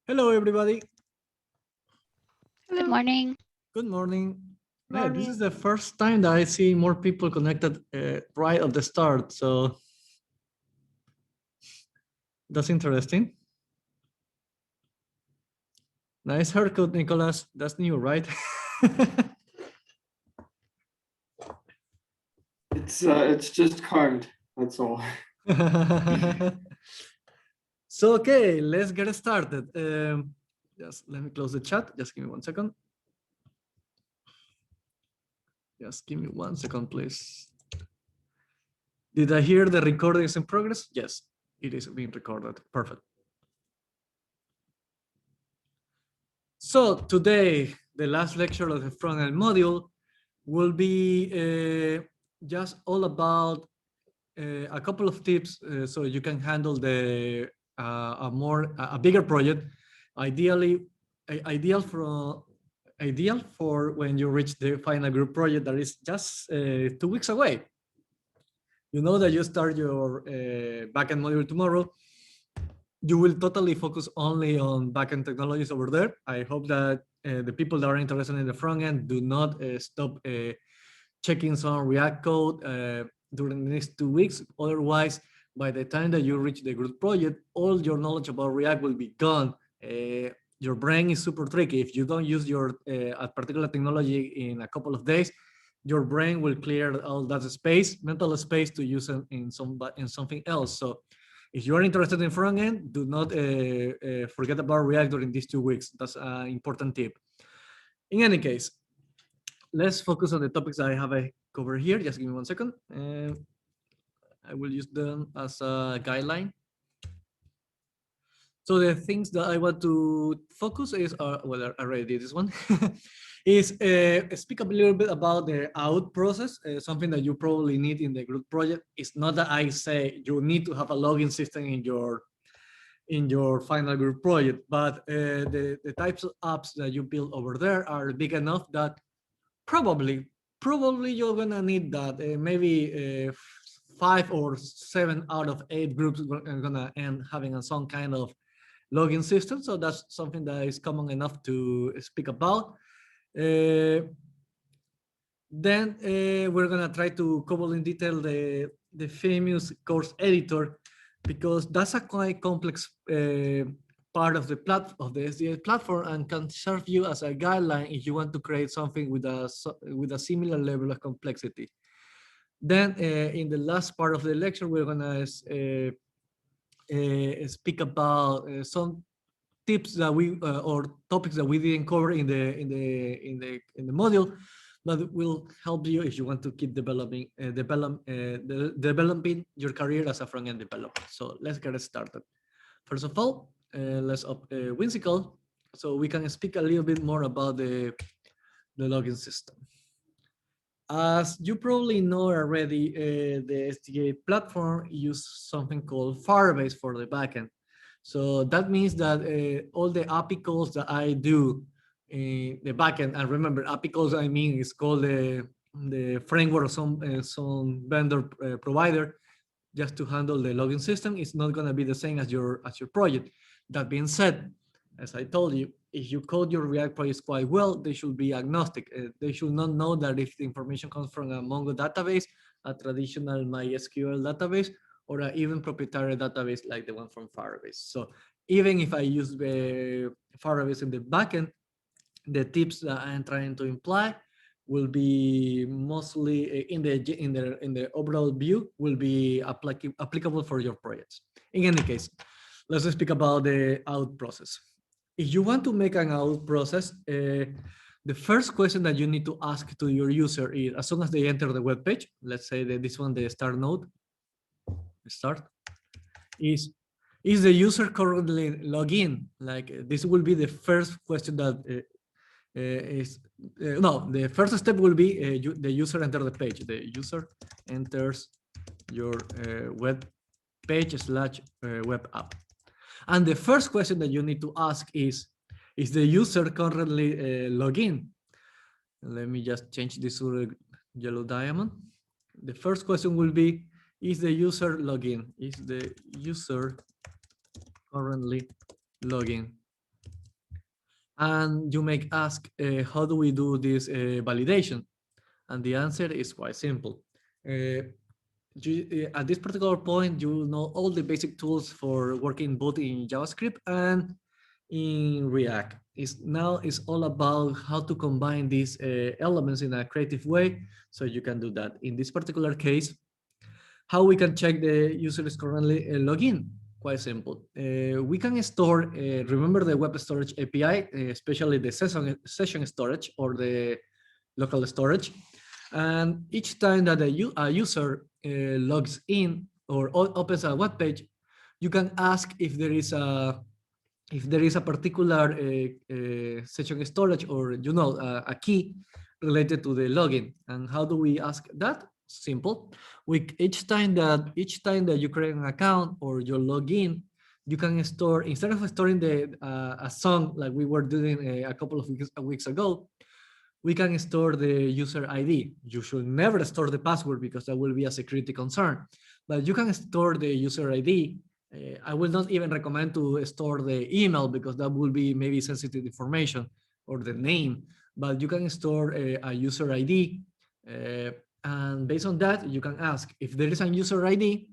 Hello, everybody. Good Hello. morning. Good morning. Hey, this is Morning. the first time that I see more people connected right at the start, so that's interesting. Nice haircut, Nicolas. That's new, right? It's just carved. That's all. So, okay, let's get started. Just let me close the chat. Just give me 1 second. Just give me 1 second, please. Did I hear the recording is in progress? Yes, it is being recorded. Perfect. So today, the last lecture of the front-end module will be just all about a couple of tips so you can handle a bigger project. Ideally, ideal for when you reach the final group project that is just 2 weeks away. You know that you start your backend module tomorrow. You will totally focus only on backend technologies over there. I hope that the people that are interested in the front end do not stop checking some React code during the next 2 weeks. Otherwise, by the time that you reach the group project, all your knowledge about React will be gone. Your brain is super tricky. If you don't use your a particular technology in a couple of days, your brain will clear all that space, mental space, to use it in something else. So if you are interested in front end, do not forget about React during these 2 weeks. That's an important tip. In any case, let's focus on the topics I have covered here. Just give me 1 second. I will use them as a guideline. So the things that I want to focus is, well, I already did this one, is speak a little bit about the out process, something that you probably need in the group project. It's not that I say you need to have a login system in your final group project, but the types of apps that you build over there are big enough that probably you're gonna need that. Maybe 5 or 7 out of 8 groups are gonna end having some kind of login system. So that's something that is common enough to speak about. Then we're gonna try to cover in detail the famous course editor, because that's a quite complex part of the SDA platform, and can serve you as a guideline if you want to create something with a similar level of complexity. Then in the last part of the lecture, we're gonna speak about some tips that we or topics that we didn't cover in the module, but will help you if you want to keep developing your career as a front-end developer. So let's get started. First of all, let's up Whimsical, so we can speak a little bit more about the login system. As you probably know already, the SDA platform uses something called Firebase for the backend. So that means that all the API calls that I do in the backend, and remember, API calls, I mean, is called the framework of some vendor provider just to handle the login system. It's not going to be the same as your project. That being said, as I told you, if you code your React projects quite well, they should be agnostic. They should not know that if the information comes from a Mongo database, a traditional MySQL database, or an even proprietary database like the one from Firebase. So even if I use the Firebase in the backend, the tips that I'm trying to imply will be mostly in the overall view will be applicable for your projects. In any case, let's speak about the out process. If you want to make an out process, the first question that you need to ask to your user is, as soon as they enter the web page, let's say that this one, the start node, is the user currently logged in? Like, this will be the first question that no, the first step will be the user enter the page. The user enters your web page / web app. And the first question that you need to ask is the user currently logged in? Let me just change this to a yellow diamond. The first question will be, is the user logged in? Is the user currently logged in? And you may ask, how do we do this validation? And the answer is quite simple. At this particular point, you know all the basic tools for working both in JavaScript and in React. It's all about how to combine these elements in a creative way, so you can do that. In this particular case, how we can check the user is currently logged in? Quite simple. We can store, remember the web storage API, especially the session storage or the local storage. And each time that a user logs in or opens a web page, you can ask if there is a particular session storage or a key related to the login. And how do we ask that? Simple. Each time that you create an account or you log in, you can store, instead of storing a song like we were doing a couple of weeks ago, we can store the user ID. You should never store the password because that will be a security concern. But you can store the user ID. I will not even recommend to store the email because that will be maybe sensitive information, or the name. But you can store a user ID. And based on that, you can ask if there is a user ID.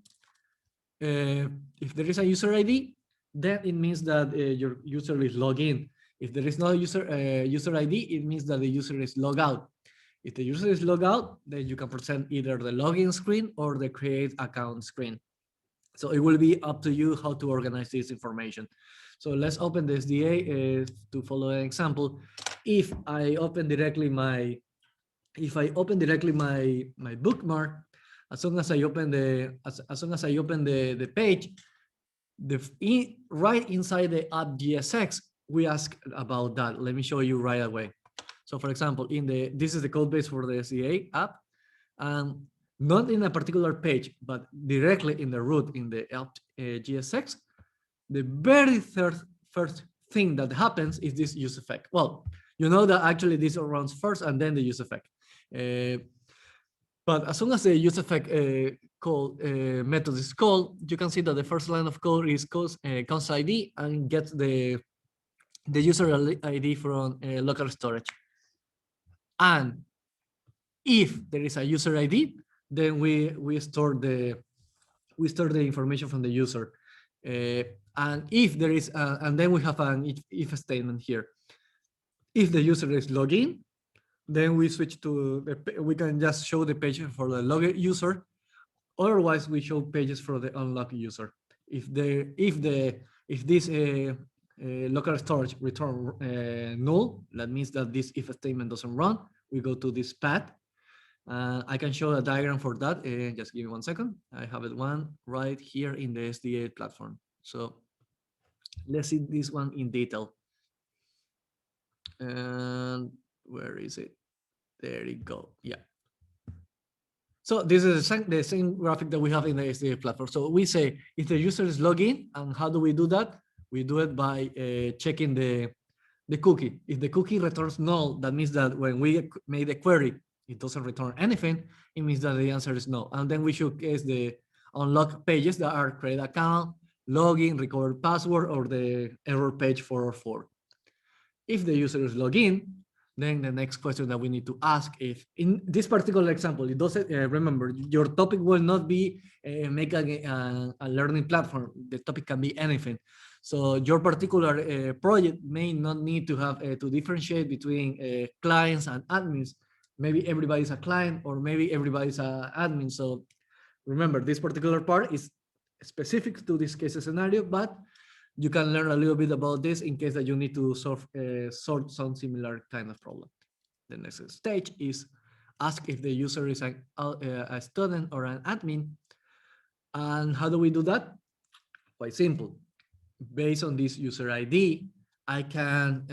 If there is a user ID, then it means that your user is logged in. If there is no user ID, it means that the user is logged out. If the user is logged out, then you can present either the login screen or the create account screen. So it will be up to you how to organize this information. So let's open the SDA to follow an example. If I open directly my bookmark, as soon as I open the page, right inside the app GSX, we ask about that. Let me show you right away. So for example, this is the code base for the SDA app, and not in a particular page, but directly in the root in the app GSX, the very first thing that happens is this use effect. Well, you know that actually this runs first and then the use effect. But as soon as the use effect method is called, you can see that the first line of code is const ID and gets the user ID from local storage. And if there is a user ID, then we store the information from the user. And if there is, and then we have an if statement here. If the user is logged in, then we switch to we can just show the page for the logged user. Otherwise, we show pages for the unlocked user. If this local storage return null, that means that this if statement doesn't run. We go to this path. I can show a diagram for that. Just give me 1 second. I have it one right here in the SDA platform. So let's see this one in detail. And where is it? There you go. Yeah. So this is the same graphic that we have in the SDA platform. So we say if the user is logged in, and how do we do that? We do it by checking the cookie. If the cookie returns null, that means that when we made the query, it doesn't return anything. It means that the answer is no. And then we showcase the unlocked pages that are create account, login, recover password, or the error page 404. If the user is logged in, then the next question that we need to ask, if in this particular example, it doesn't, remember, your topic will not be making a learning platform. The topic can be anything. So your particular project may not need to have to differentiate between clients and admins. Maybe everybody's a client, or maybe everybody's an admin. So remember, this particular part is specific to this case scenario, but you can learn a little bit about this in case that you need to sort some similar kind of problem. The next stage is ask if the user is a student or an admin. And how do we do that? Quite simple. Based on this user ID, I can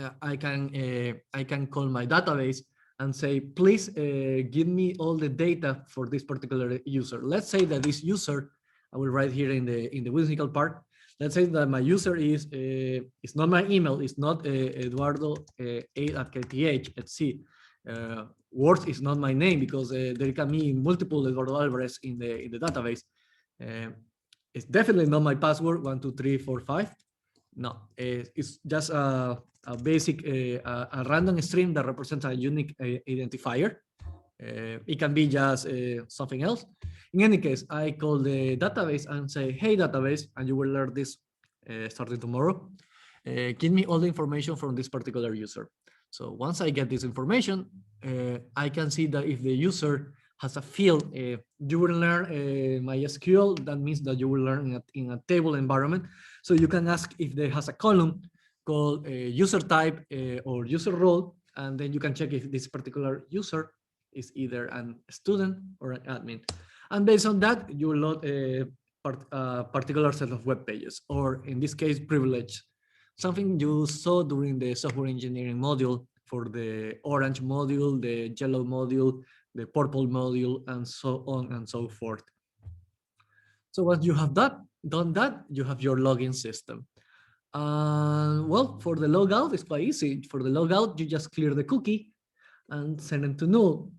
call my database and say, please give me all the data for this particular user. Let's say that this user, I will write here in the whimsical part. Let's say that my user is it's not my email, it's not Eduardo8@kth. Let's see. Words is not my name because there can be multiple Eduardo Alvarez in the database. It's definitely not my password 12345. No, it's just a basic, a random string that represents a unique identifier. It can be just something else. In any case, I call the database and say, hey, database, and you will learn this starting tomorrow. Give me all the information from this particular user. So once I get this information, I can see that if the user has a field, you will learn MySQL. That means that you will learn in a table environment. So you can ask if there has a column called user type or user role, and then you can check if this particular user is either a student or an admin. And based on that, you will load a particular set of web pages, or in this case, privilege. Something you saw during the software engineering module for the orange module, the yellow module, the purple module, and so on and so forth. So once you have done that, you have your login system. Well, for the logout, it's quite easy. For the logout, you just clear the cookie and send it to null.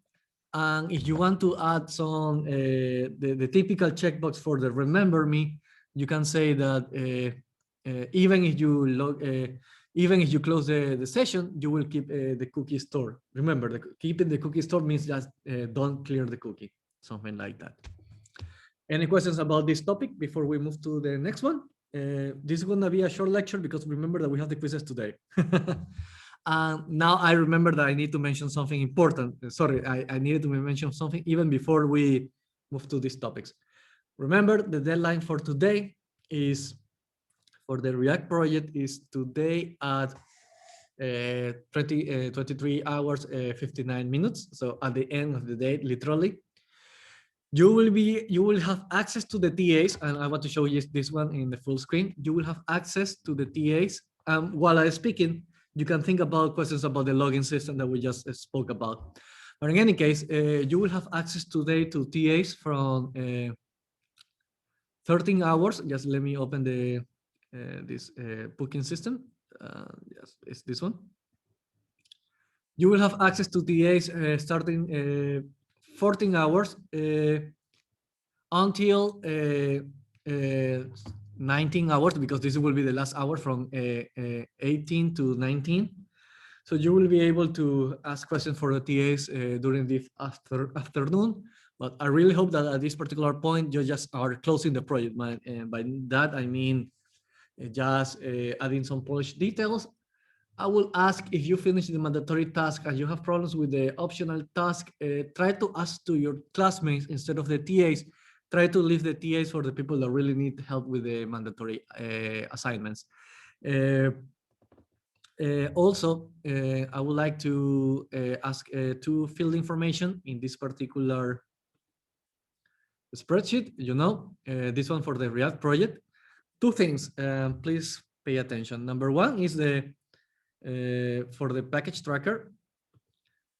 And if you want to add some, the typical checkbox for the remember me, you can say that even if you close the session, you will keep the cookie stored. Remember, keeping the cookie stored means just don't clear the cookie, something like that. Any questions about this topic before we move to the next one? This is going to be a short lecture because remember that we have the quizzes today. Now I remember that I need to mention something important. Sorry, I needed to mention something even before we move to these topics. Remember, the deadline for today is, for the React project, is today at 23 hours, 59 minutes. So at the end of the day, literally, you will have access to the TAs, and I want to show you this one in the full screen. You will have access to the TAs. While I'm speaking, you can think about questions about the login system that we just spoke about. But in any case, you will have access today to TAs from 13 hours. Just let me open the this booking system. Yes, it's this one. You will have access to TAs starting 14 hours until 19 hours, because this will be the last hour from 18 to 19. So you will be able to ask questions for the TAs during the afternoon. But I really hope that at this particular point, you just are closing the project. And by that, I mean just adding some polished details. I will ask, if you finish the mandatory task and you have problems with the optional task, try to ask to your classmates instead of the TAs. Try to leave the TAs for the people that really need help with the mandatory assignments. Also, I would like to ask to fill information in this particular spreadsheet. You know, this one for the React project. Two things, please pay attention. Number one is the for the package tracker.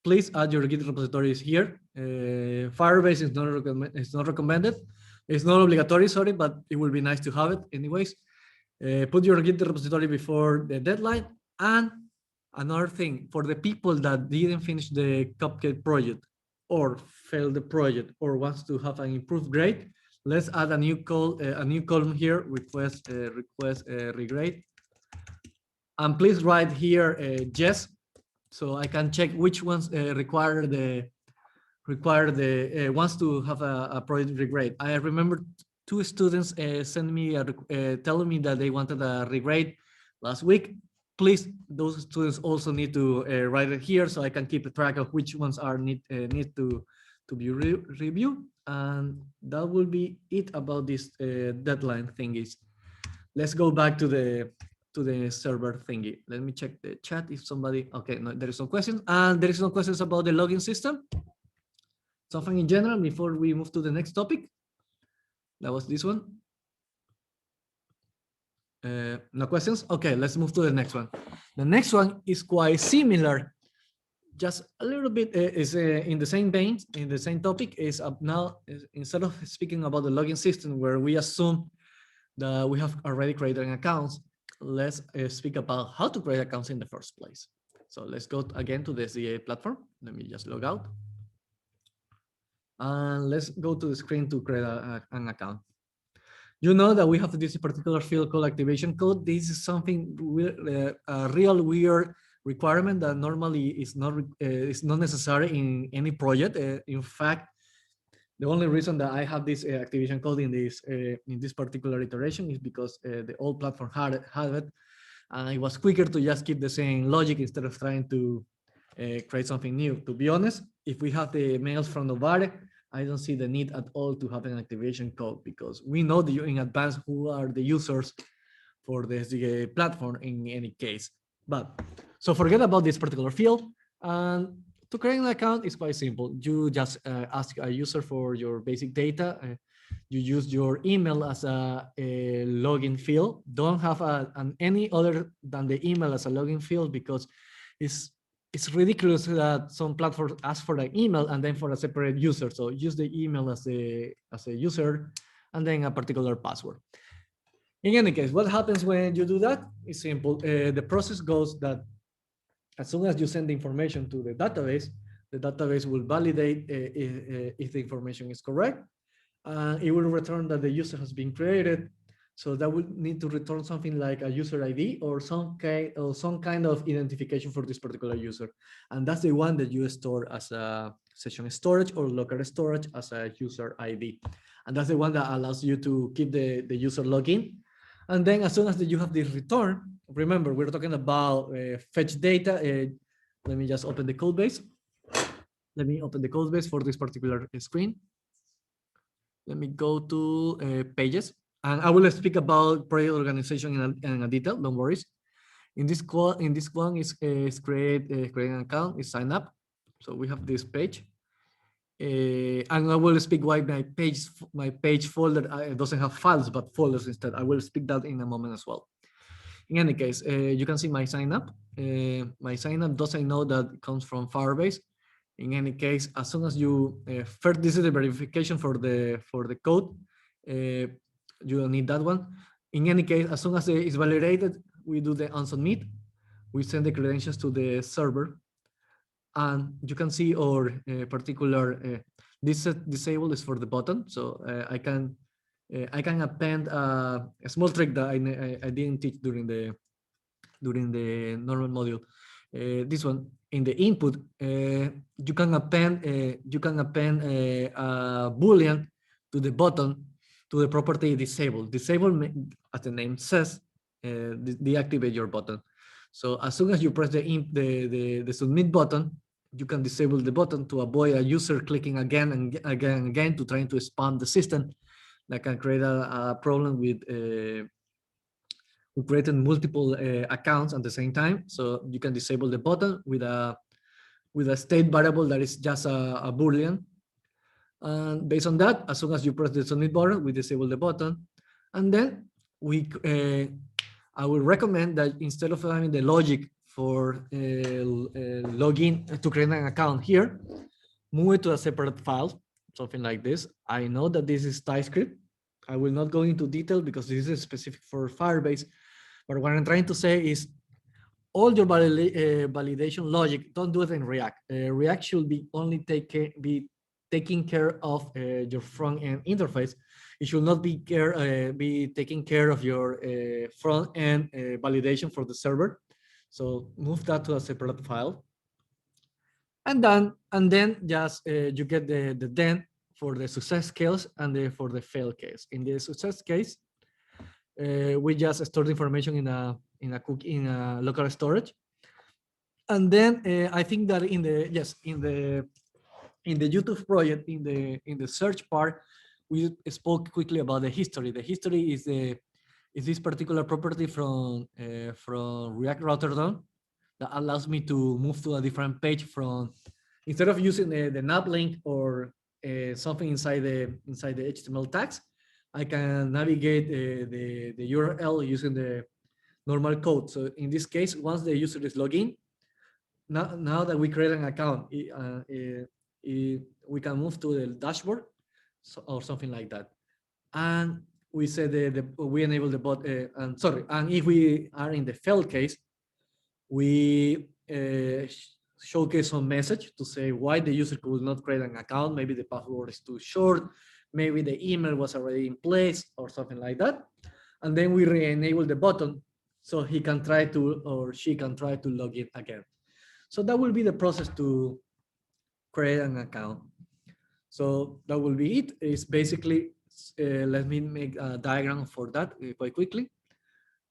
Please add your Git repositories here. Firebase is not recommended. It's not obligatory, sorry, but it will be nice to have it anyways. Put your Git repository before the deadline. And another thing, for the people that didn't finish the Cupcake project or failed the project or wants to have an improved grade, let's add a new column here, request regrade. And please write here yes, so I can check which ones require the wants to have a project regrade. I remember two students sent me telling me that they wanted a regrade last week. Please, those students also need to write it here so I can keep a track of which ones are need to be reviewed. And that will be it about this deadline thingies. Let's go back to the server thingy. Let me check the chat if somebody, okay, no, there is no question. And there is no questions about the login system. Something in general before we move to the next topic. That was this one. No questions? Okay, let's move to the next one. The next one is quite similar, just a little bit is in the same vein, in the same topic. Is up now, instead of speaking about the login system where we assume that we have already created an account, let's speak about how to create accounts in the first place. So let's go again to the SDA platform. Let me just log out. And let's go to the screen to create an account. you know that we have this particular field called activation code. This is something a real weird requirement that normally is not necessary in any project. In fact, the only reason that I have this activation code in this particular iteration is because the old platform had it, and it was quicker to just keep the same logic instead of trying to create something new. To be honest, if we have the mails from Novare, I don't see the need at all to have an activation code because we know in advance who are the users for the SDK platform in any case. But so forget about this particular field. And to create an account is quite simple. You just ask a user for your basic data. You use your email as a login field. Don't have any other than the email as a login field because it's ridiculous that some platforms ask for the email and then for a separate user. So use the email as a user and then a particular password. In any case, what happens when you do that? It's simple. The process goes that as soon as you send the information to the database will validate if the information is correct. It will return that the user has been created. So that would need to return something like a user ID or some kind of identification for this particular user. And that's the one that you store as a session storage or local storage as a user ID. And that's the one that allows you to keep the user login. And then as soon as you have this return, remember, we're talking about fetch data. Let me just open the code base. Let me open the code base for this particular screen. Let me go to pages. And I will speak about project organization in a detail, don't worry. In this one is create an account, is sign up. So we have this page. And I will speak why my page folder doesn't have files but folders instead. I will speak that in a moment as well. In any case, you can see my sign up. My sign up doesn't know that it comes from Firebase. In any case, as soon as you first, this is the verification for the code. You don't need that one. In any case, as soon as it's validated, we do the unsubmit. We send the credentials to the server. And you can see our particular this disable is for the button. So I can append a small trick that I didn't teach during the normal module. This one in the input, you can append a boolean to the button to the property disable. Disable, as the name says, deactivate your button. So as soon as you press the submit button, you can disable the button to avoid a user clicking again and again to trying to spam the system. That can create a problem with creating multiple accounts at the same time. So you can disable the button with a state variable that is just a boolean. And based on that, as soon as you press the submit button, we disable the button. And then I would recommend that instead of having the logic for login to create an account here, move it to a separate file, something like this. I know that this is TypeScript. I will not go into detail because this is specific for Firebase. But what I'm trying to say is all your validation logic, don't do it in React. React should be only be taking care of your front end interface. It should not be taking care of your front end validation for the server. So move that to a separate file. And then just you get the then for the success case and for the fail case. In the success case, we just store the information in a local storage. And then I think that in the YouTube project, in the search part, we spoke quickly about the history. The history is this particular property from React Rotterdam that allows me to move to a different page from, instead of using the nav link or something inside the HTML tags, I can navigate the URL using the normal code. So in this case, once the user is logged in, now that we create an account, we can move to the dashboard or something like that. And we say we enable the bot. And if we are in the fail case, we showcase some message to say why the user could not create an account. Maybe the password is too short. maybe the email was already in place or something like that. And then we re-enable the button so he can try to, or she can try to log in again. So that will be the process to create an account. So that will be it. It's basically, let me make a diagram for that quite quickly.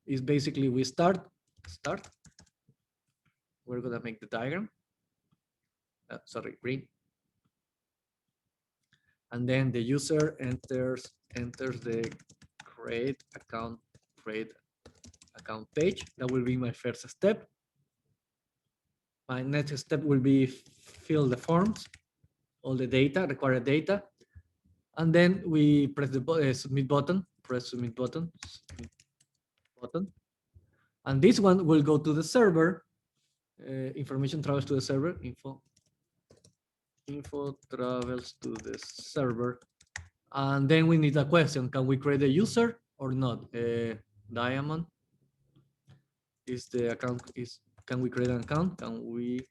It's basically we start. We're gonna make the diagram. Sorry, green. And then the user enters the create account page. That will be my first step. My next step will be fill the forms, all the data, required data, and then we press the submit button. Press submit button. And this one will go to the server. Information travels to the server. Info travels to the server. And then we need a question. Can we create a user or not? Diamond is the account. Can we create an account? Can we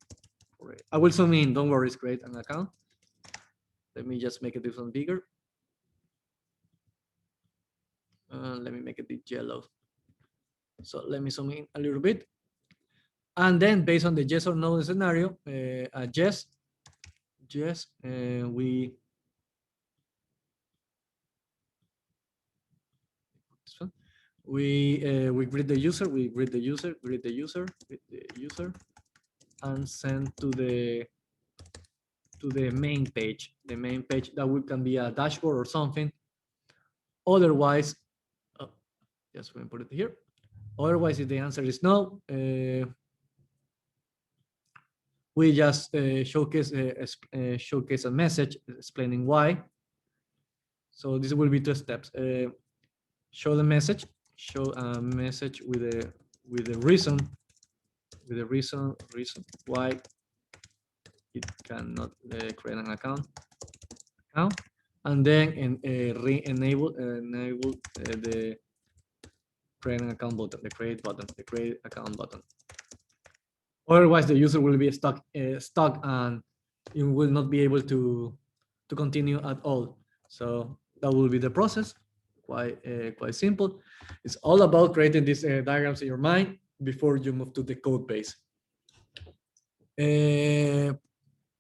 create? I will zoom in. Don't worry, create an account. Let me just make this one bigger. Let me make it yellow. So let me zoom in a little bit. And then based on the yes or no scenario, yes, we greet the user, and send to the main page. The main page that can be a dashboard or something. Otherwise, just going to put it here. Otherwise, if the answer is no, we just showcase a message explaining why. So this will be 2 steps. Show a message with the reason why it cannot create an account, and then re-enable the create an account button, the create account button. Otherwise, the user will be stuck and you will not be able to continue at all. So that will be the process. Quite simple. It's all about creating these diagrams in your mind before you move to the code base.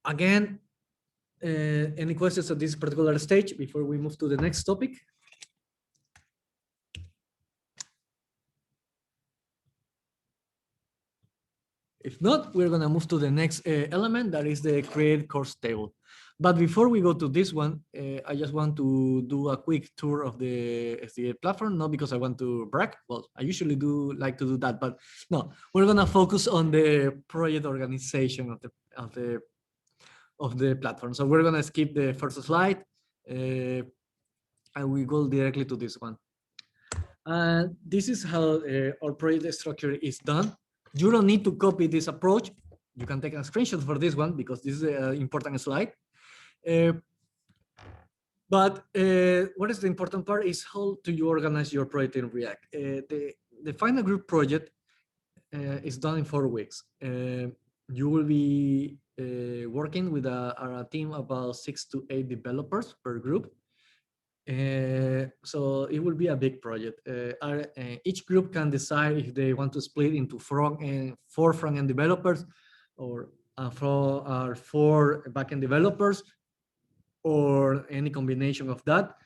Again, any questions at this particular stage before we move to the next topic? If not, we're going to move to the next element, that is the create course table. But before we go to this one, I just want to do a quick tour of the SDA platform, not because I want to brag. Well, I usually do like to do that, but no, we're going to focus on the project organization of the platform. So we're going to skip the first slide, and we go directly to this one. This is how our project structure is done. You don't need to copy this approach. You can take a screenshot for this one because this is an important slide. But what is the important part is how do you organize your project in React. The final group project is done in 4 weeks. You will be working with a team of about 6 to 8 developers per group. So it will be a big project. Each group can decide if they want to split into 4 front-end developers or 4 back-end developers or any combination of that.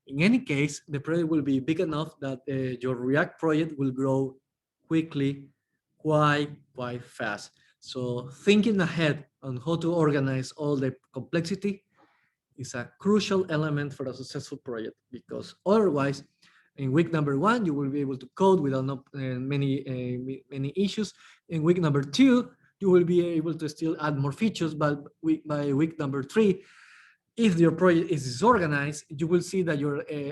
In any case, the project will be big enough that your React project will grow quickly, quite fast. So thinking ahead on how to organize all the complexity is a crucial element for a successful project, because otherwise, in week number 1, you will be able to code without many issues. In week number 2, you will be able to still add more features, but by week number 3, if your project is disorganized, you will see that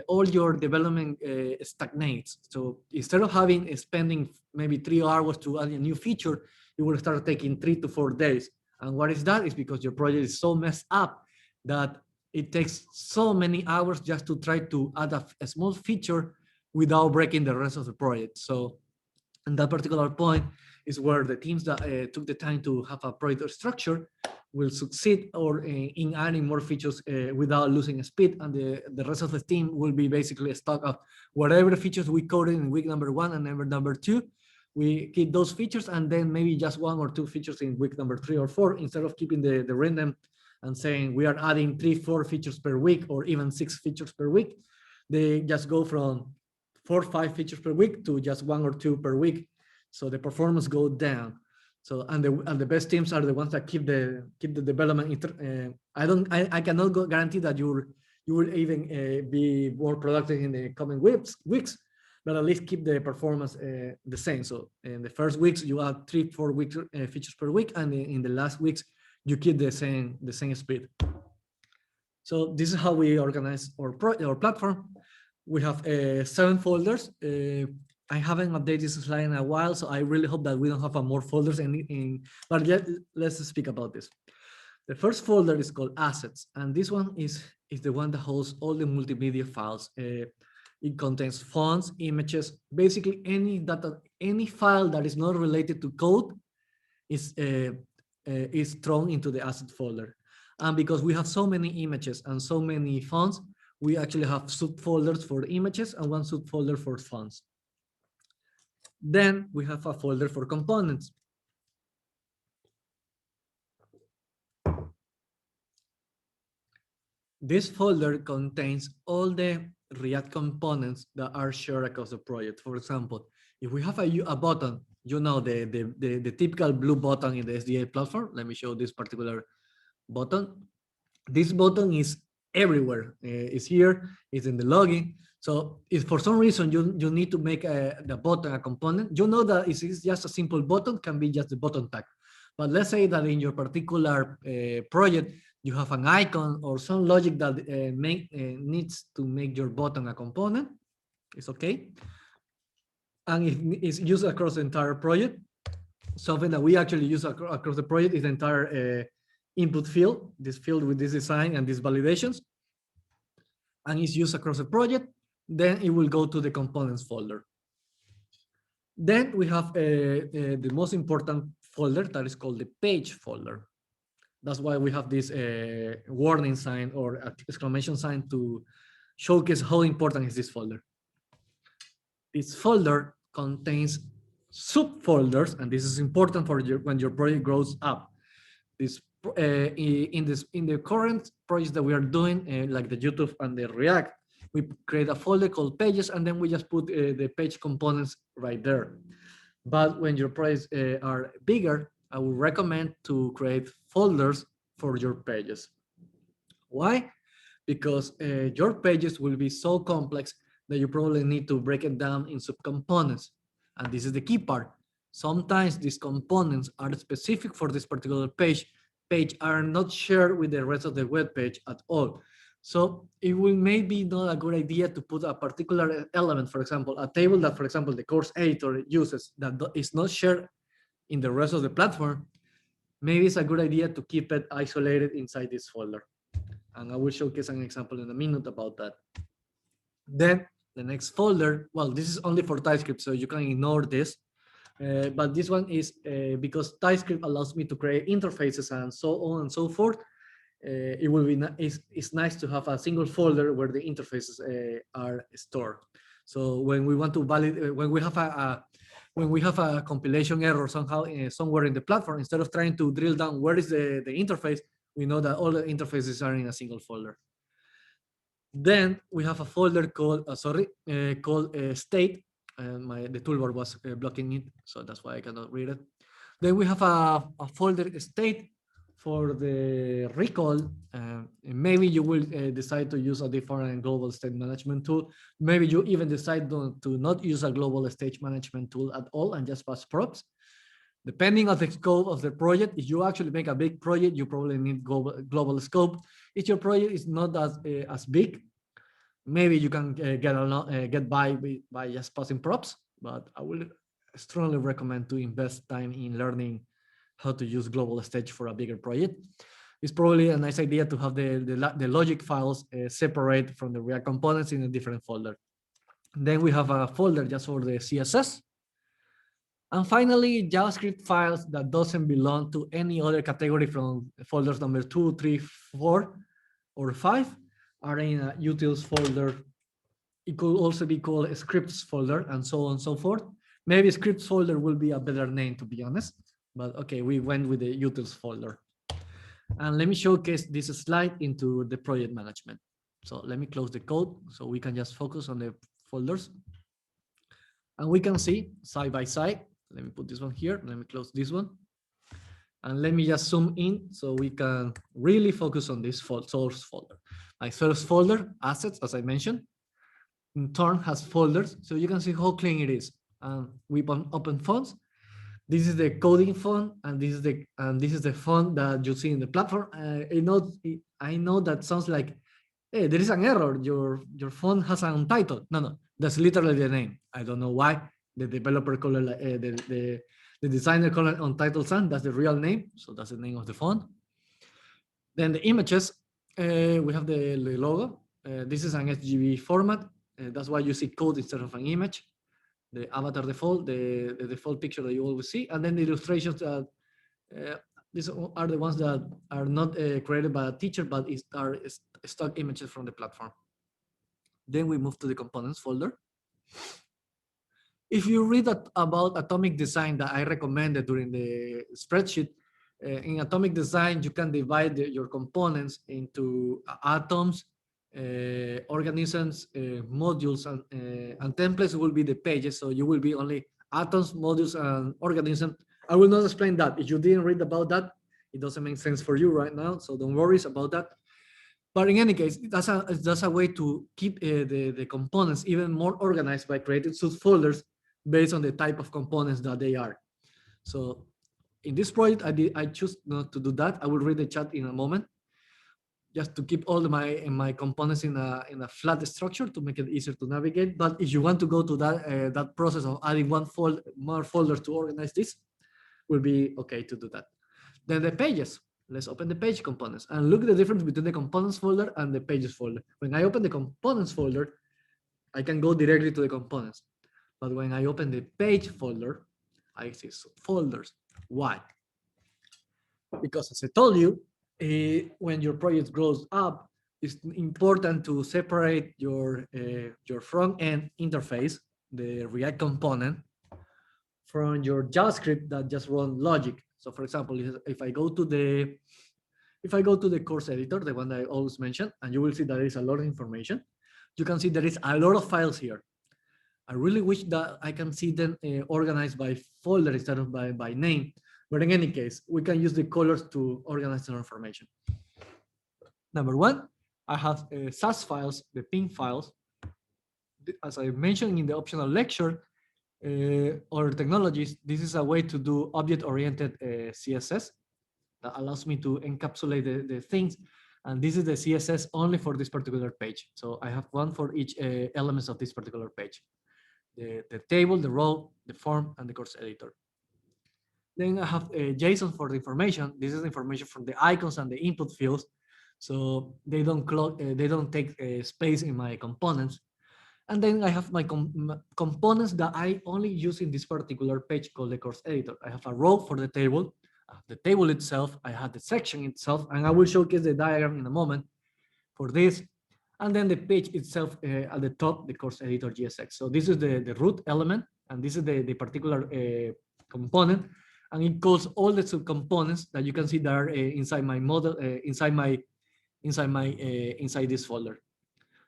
all your development stagnates. So instead of spending maybe 3 hours to add a new feature, you will start taking 3 to 4 days. And what is that? Is because your project is so messed up that it takes so many hours just to try to add a small feature without breaking the rest of the project. So And that particular point is where the teams that took the time to have a project structure will succeed or in adding more features without losing speed, and the rest of the team will be basically stuck of whatever features we coded in week number 1 and number 2. We keep those features, and then maybe just 1 or 2 features in week number 3 or 4, instead of keeping the random and saying we are adding 3-4 features per week or even 6 features per week. They just go from 4 or 5 features per week to just 1 or 2 per week, so the performance goes down. So and the best teams are the ones that keep the development. I cannot guarantee that you will even be more productive in the coming weeks, but at least keep the performance the same. So in the first weeks you add 3-4 weeks features per week, and in the last weeks you keep the same speed. So this is how we organize our platform. We have 7 folders. I haven't updated this slide in a while, so I really hope that we don't have more folders but let's speak about this. The first folder is called assets, and this one is the one that holds all the multimedia files. It contains fonts, images, basically any data, any file that is not related to code is thrown into the asset folder. And because we have so many images and so many fonts, we actually have subfolders for images and one subfolder for fonts. Then we have a folder for components. This folder contains all the React components that are shared across the project. For example, if we have a button, the typical blue button in the SDA platform. Let me show this particular button. This button is everywhere. It's here, it's in the login. So if for some reason you need to make the button a component, that it's just a simple button, can be just the button tag. But let's say that in your particular project, you have an icon or some logic that needs to make your button a component. It's okay. And if it's used across the entire project, something that we actually use across the project is the entire input field, this field with this design and these validations, and it's used across the project, then it will go to the components folder. Then we have the most important folder that is called the page folder. That's why we have this warning sign or exclamation sign to showcase how important is this folder. This folder contains subfolders, and this is important for when your project grows up. This in the current projects that we are doing, like the YouTube and the React, we create a folder called pages, and then we just put the page components right there. But when your projects are bigger, I would recommend to create folders for your pages. Why? Because your pages will be so complex that you probably need to break it down in subcomponents. And this is the key part. Sometimes these components are specific for this particular page are not shared with the rest of the web page at all. So it will maybe not a good idea to put a particular element, for example, a table that, for example, the course editor uses that is not shared in the rest of the platform. Maybe it's a good idea to keep it isolated inside this folder. And I will showcase an example in a minute about that. Then the next folder, well, this is only for TypeScript, so you can ignore this. But this one is because TypeScript allows me to create interfaces and so on and so forth. It will be it's nice to have a single folder where the interfaces are stored. So when we want to validate, when we have a compilation error somehow somewhere in the platform, instead of trying to drill down where is the interface, we know that all the interfaces are in a single folder. Then we have a folder called state. The toolbar was blocking it, so that's why I cannot read it. Then we have a folder state for the recall. Maybe you will decide to use a different global state management tool. Maybe you even decide to not use a global state management tool at all and just pass props. Depending on the scope of the project, if you actually make a big project, you probably need global scope. If your project is not as big, maybe you can get by just passing props, but I will strongly recommend to invest time in learning how to use global stage for a bigger project. It's probably a nice idea to have the logic files separate from the React components in a different folder. Then we have a folder just for the CSS. And finally, JavaScript files that doesn't belong to any other category from folders number 2, 3, 4, or 5 are in a utils folder. It could also be called a scripts folder and so on and so forth. Maybe scripts folder will be a better name, to be honest. But okay, we went with the utils folder. And let me showcase this slide into the project management. So let me close the code so we can just focus on the folders. And we can see side by side. Let me put this one here. Let me close this one. And let me just zoom in so we can really focus on this source folder. My source folder, assets, as I mentioned, in turn has folders. So you can see how clean it is. We open fonts. This is the coding font, and this is the font that you see in the platform. I know that sounds like, hey, there is an error. Your font has an untitled. No, that's literally the name. I don't know why the developer called the designer called it untitled font. That's the real name. So that's the name of the font. Then the images, we have the logo. This is an SGB format. That's why you see code instead of an image. The avatar default, the default picture that you always see, and then the illustrations that these are the ones that are not created by a teacher, but are stock images from the platform. Then we move to the components folder. If you read about atomic design that I recommended during the spreadsheet, in atomic design, you can divide your components into atoms, organisms, modules, and templates will be the pages. So you will be only atoms, modules, and organisms. I will not explain that. If you didn't read about that, it doesn't make sense for you right now. So don't worry about that. But in any case, that's a way to keep the components even more organized by creating subfolders based on the type of components that they are. So in this project, I choose not to do that. I will read the chat in a moment, just to keep all my components in a flat structure to make it easier to navigate. But if you want to go to that process of adding more folders to organize this, will be okay to do that. Then the pages. Let's open the page components and look at the difference between the components folder and the pages folder. When I open the components folder, I can go directly to the components. But when I open the page folder, I see folders. Why? Because as I told you, when your project grows up, it's important to separate your front end interface, the React component, from your JavaScript that just run logic. So for example, if I go to the course editor, the one that I always mention, and you will see that there is a lot of information, you can see there is a lot of files here. I really wish that I can see them organized by folder instead of by name. But in any case, we can use the colors to organize the information. Number one, I have SAS files, the PIN files. As I mentioned in the optional lecture, or technologies, this is a way to do object-oriented CSS that allows me to encapsulate the things. And this is the CSS only for this particular page. So I have one for each elements of this particular page. The table, the row, the form, and the course editor. Then I have JSON for the information. This is information from the icons and the input fields. So they don't take space in my components. And then I have my components that I only use in this particular page called the course editor. I have a row for the table itself, I have the section itself, and I will showcase the diagram in a moment for this. And then the page itself at the top, the course editor GSX. So this is the root element, and this is the particular component, and it calls all the subcomponents that you can see that are inside my model, inside this folder.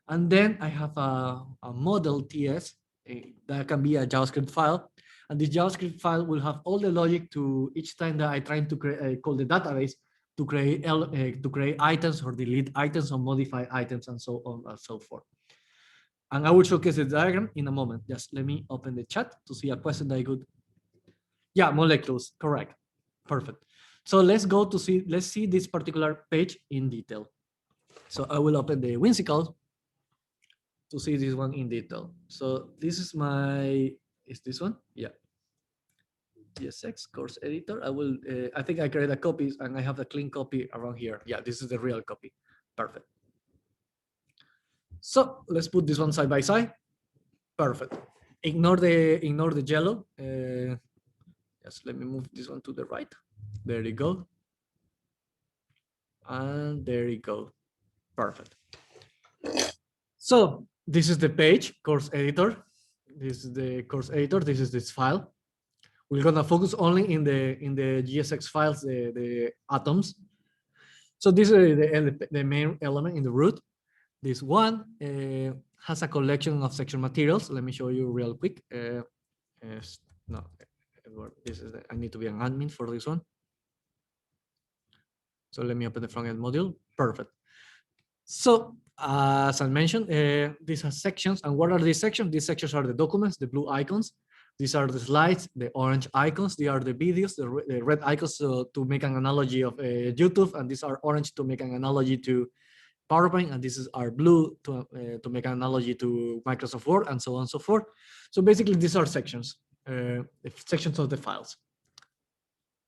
And then I have a model TS that can be a JavaScript file. And this JavaScript file will have all the logic to each time that I try to call the database to create items or delete items or modify items and so on and so forth. And I will showcase the diagram in a moment. Just let me open the chat to see a question that I could. Yeah, molecules, correct. Perfect. So let's see this particular page in detail. So I will open the Whimsical to see this one in detail. So this is is this one? Yeah. GSX course editor. I think I created a copy and I have a clean copy around here. Yeah, this is the real copy. Perfect. So let's put this one side by side. Perfect. Ignore the yellow. Yes, let me move this one to the right. There you go. And there you go. Perfect. So this is the page, course editor. This is the course editor. This is this file. We're gonna focus only in the GSX files, the atoms. So this is the main element in the root. This one has a collection of section materials. Let me show you real quick. No, this is I need to be an admin for this one. So let me open the front-end module. Perfect. So as I mentioned, these are sections. And what are these sections? These sections are the documents, the blue icons. These are the slides, the orange icons. They are the videos, the red icons to make an analogy of YouTube. And these are orange to make an analogy to PowerPoint. And this is our blue to make an analogy to Microsoft Word and so on and so forth. So basically, these are sections, sections of the files.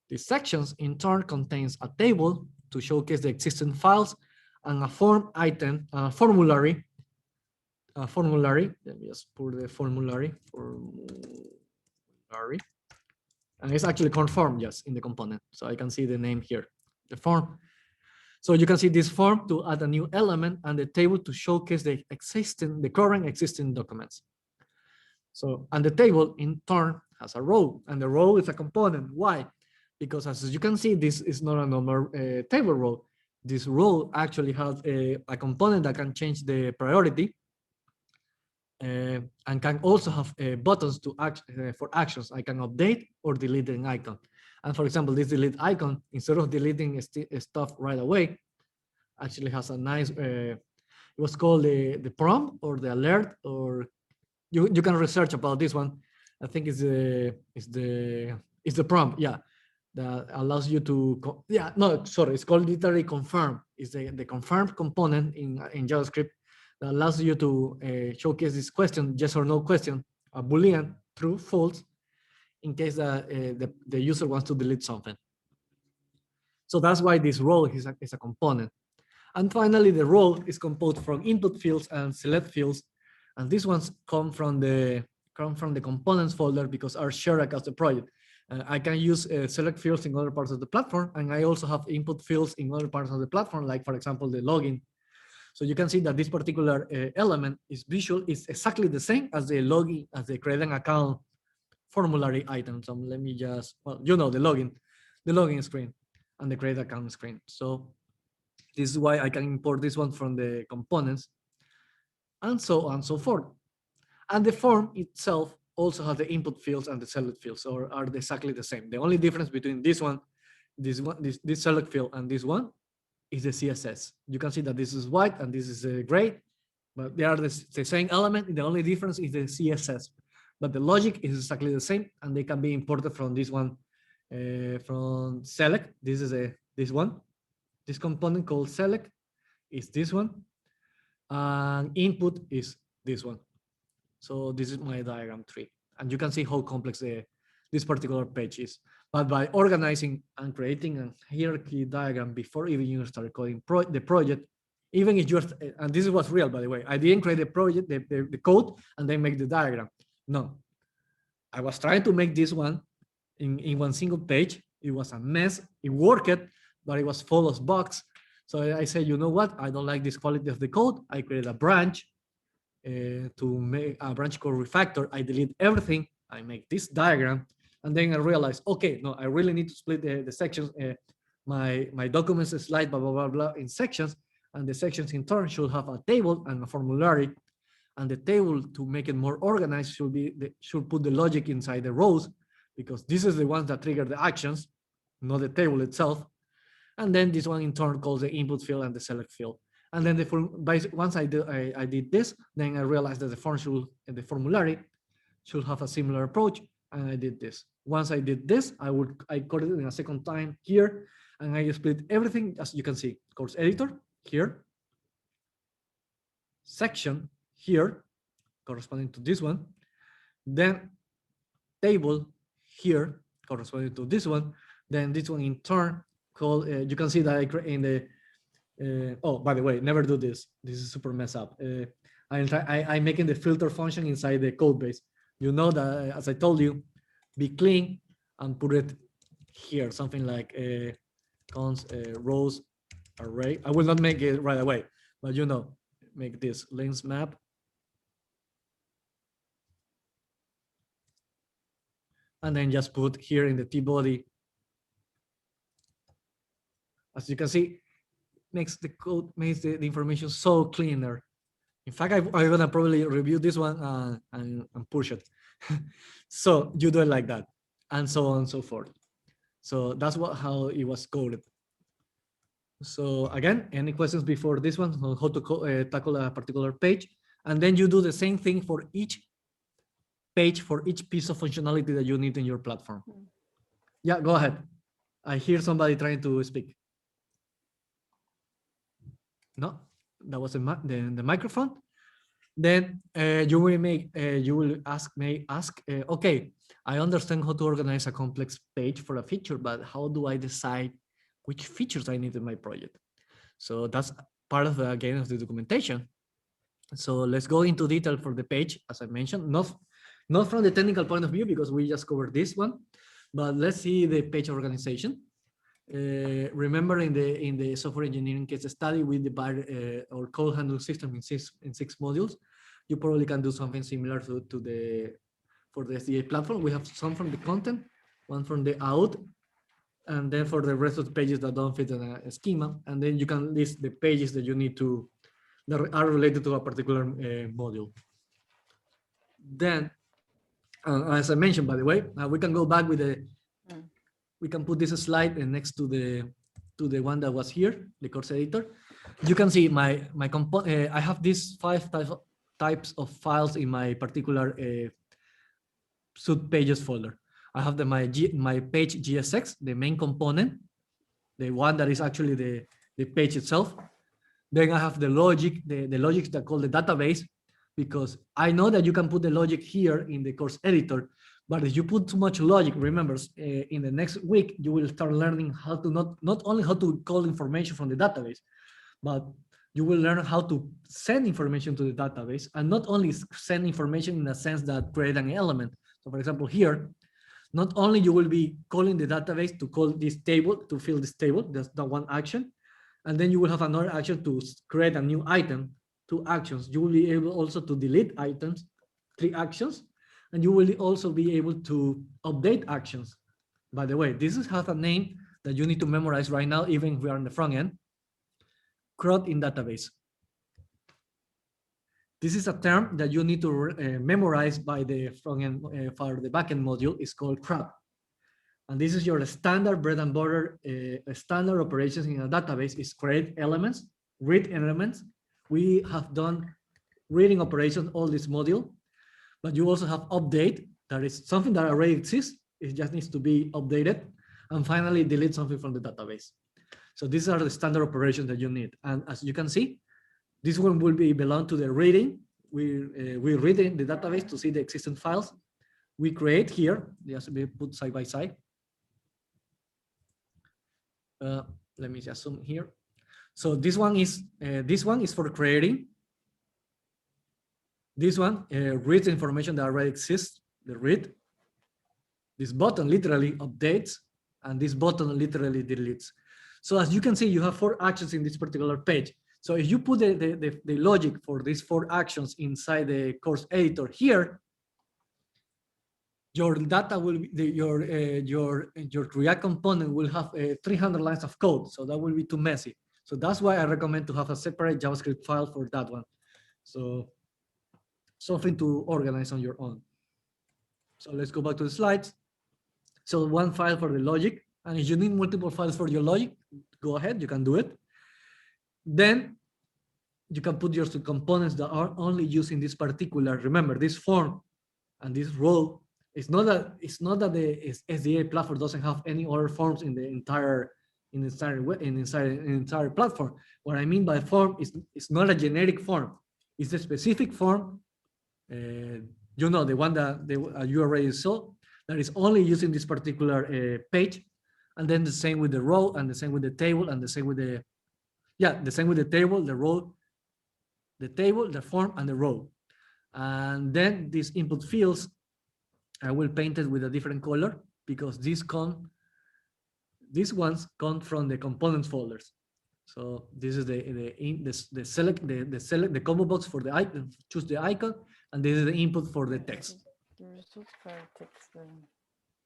These sections in turn contains a table to showcase the existing files and a form item, formulary. Let me just put the formulary. And it's actually conformed just in the component. So I can see the name here, the form. So you can see this form to add a new element and the table to showcase the current existing documents. So, and the table in turn has a row, and the row is a component. Why? Because as you can see, this is not a normal table row. This row actually has a component that can change the priority and can also have buttons to for actions. I can update or delete an icon. And for example, this delete icon, instead of deleting stuff right away, actually has a nice, it was called the prompt or the alert, or you can research about this one. I think it's the prompt, yeah, that allows you to, it's called literally confirm. It's the confirm component in JavaScript that allows you to showcase this question, yes or no question, a Boolean, true, false, in case the user wants to delete something. So that's why this role is a component. And finally, the role is composed from input fields and select fields. And these ones come from the components folder because are shared across the project. I can use select fields in other parts of the platform, and I also have input fields in other parts of the platform, like for example, the login. So you can see that this particular element is exactly the same as the login, as the create an account formulary item. So let me just, the login screen and the create account screen. So this is why I can import this one from the components and so on and so forth. And the form itself also has the input fields and the select fields, or are exactly the same. The only difference between this select field and this one is the CSS. You can see that this is white and this is gray, but they are the same element. The only difference is the CSS, but the logic is exactly the same, and they can be imported from this one, from select. This is this one. This component called select is this one, and input is this one. So this is my diagram tree, and you can see how complex this particular page is. But by organizing and creating a hierarchy diagram before even you start coding the project, even if you're, and this is what's real, by the way, I didn't create the project, the code, and then make the diagram. No, I was trying to make this one in one single page. It was a mess. It worked, but it was full of bugs. So I said, you know what? I don't like this quality of the code. I created a branch to make a branch called refactor. I delete everything. I make this diagram. And then I realized, okay, no, I really need to split the sections, my documents slide, blah, blah, blah, blah, in sections. And the sections in turn should have a table and a formulary. And the table, to make it more organized, should put the logic inside the rows, because this is the ones that trigger the actions, not the table itself. And then this one in turn calls the input field and the select field. And then once I did this, then I realized that the formulary should have a similar approach, and I did this. Once I did this, I coded it in a second time here, and I split everything, as you can see, course editor here, section here, corresponding to this one, then table here, corresponding to this one, then this one in turn called, you can see that I create in the, oh, by the way, never do this. This is super mess up. I'm making the filter function inside the code base. You know that, as I told you, be clean and put it here, something like cons rows array. I will not make it right away, but you know, make this links map. And then just put here in the T-body. As you can see, makes the code, makes the information so cleaner. In fact, I'm gonna probably review this one and push it. So you do it like that, and so on and so forth. So that's how it was coded. So again, any questions before this one on how to tackle a particular page? And then you do the same thing for each page, for each piece of functionality that you need in your platform. Yeah, go ahead. I hear somebody trying to speak. No, that was the microphone. Then you will ask, okay, I understand how to organize a complex page for a feature, but how do I decide which features I need in my project? So that's part of the game of the documentation. So let's go into detail for the page, as I mentioned, not from the technical point of view, because we just covered this one, but let's see the page organization. Remember in the software engineering case study, we divide our code handling system in six modules. You probably can do something similar for the SDA platform. We have some from the content, one from the out, and then for the rest of the pages that don't fit in a schema, and then you can list the pages that you need to, that are related to a particular module. Then, as I mentioned, by the way, we can go back with the, we can put this slide next to the one that was here, the course editor. You can see my I have these 5 types of files in my particular sub pages folder. I have my page GSX, the main component, the one that is actually the page itself. Then I have the logic, the logic that called the database, because I know that you can put the logic here in the course editor, but if you put too much logic, remember, in the next week, you will start learning how to not only how to call information from the database, but you will learn how to send information to the database, and not only send information in a sense that create an element. So for example, here, not only you will be calling the database to call this table, to fill this table, that's the one action, and then you will have another action to create a new item, 2 actions. You will be able also to delete items, 3 actions, and you will also be able to update actions. By the way, this has a name that you need to memorize right now, even if we are on the front end. CRUD in database. This is a term that you need to memorize by the front end for the backend module. It's called CRUD. And this is your standard bread and butter standard operations in a database is create elements, read elements. We have done reading operations all this module, but you also have update. That is something that already exists. It just needs to be updated. And finally, delete something from the database. So these are the standard operations that you need. And as you can see, this one will belong to the reading. We read in the database to see the existing files. We create here, just be put side by side. Let me just zoom here. So this one is for creating. This one reads information that already exists, the read. This button literally updates, and this button literally deletes. So as you can see, you have 4 actions in this particular page. So if you put the logic for these 4 actions inside the course editor here, your data will be, your React component will have 300 lines of code. So that will be too messy. So that's why I recommend to have a separate JavaScript file for that one. So something to organize on your own. So let's go back to the slides. So 1 file for the logic. And if you need multiple files for your logic, go ahead, you can do it. Then you can put your components that are only using this particular, remember this form and this row. It's not that the SDA platform doesn't have any other forms in the entire platform. What I mean by form is it's not a generic form. It's a specific form. You know, the one that you already saw that is only using this particular page, and then the same with the row, and the same with the table, and the same with the same with the table, the row, the table, the form, and the row. And then these input fields, I will paint it with a different color because these ones come from the components folders. So this is the combo box for the icon. Choose the icon, and this is the input for the text. The results for text.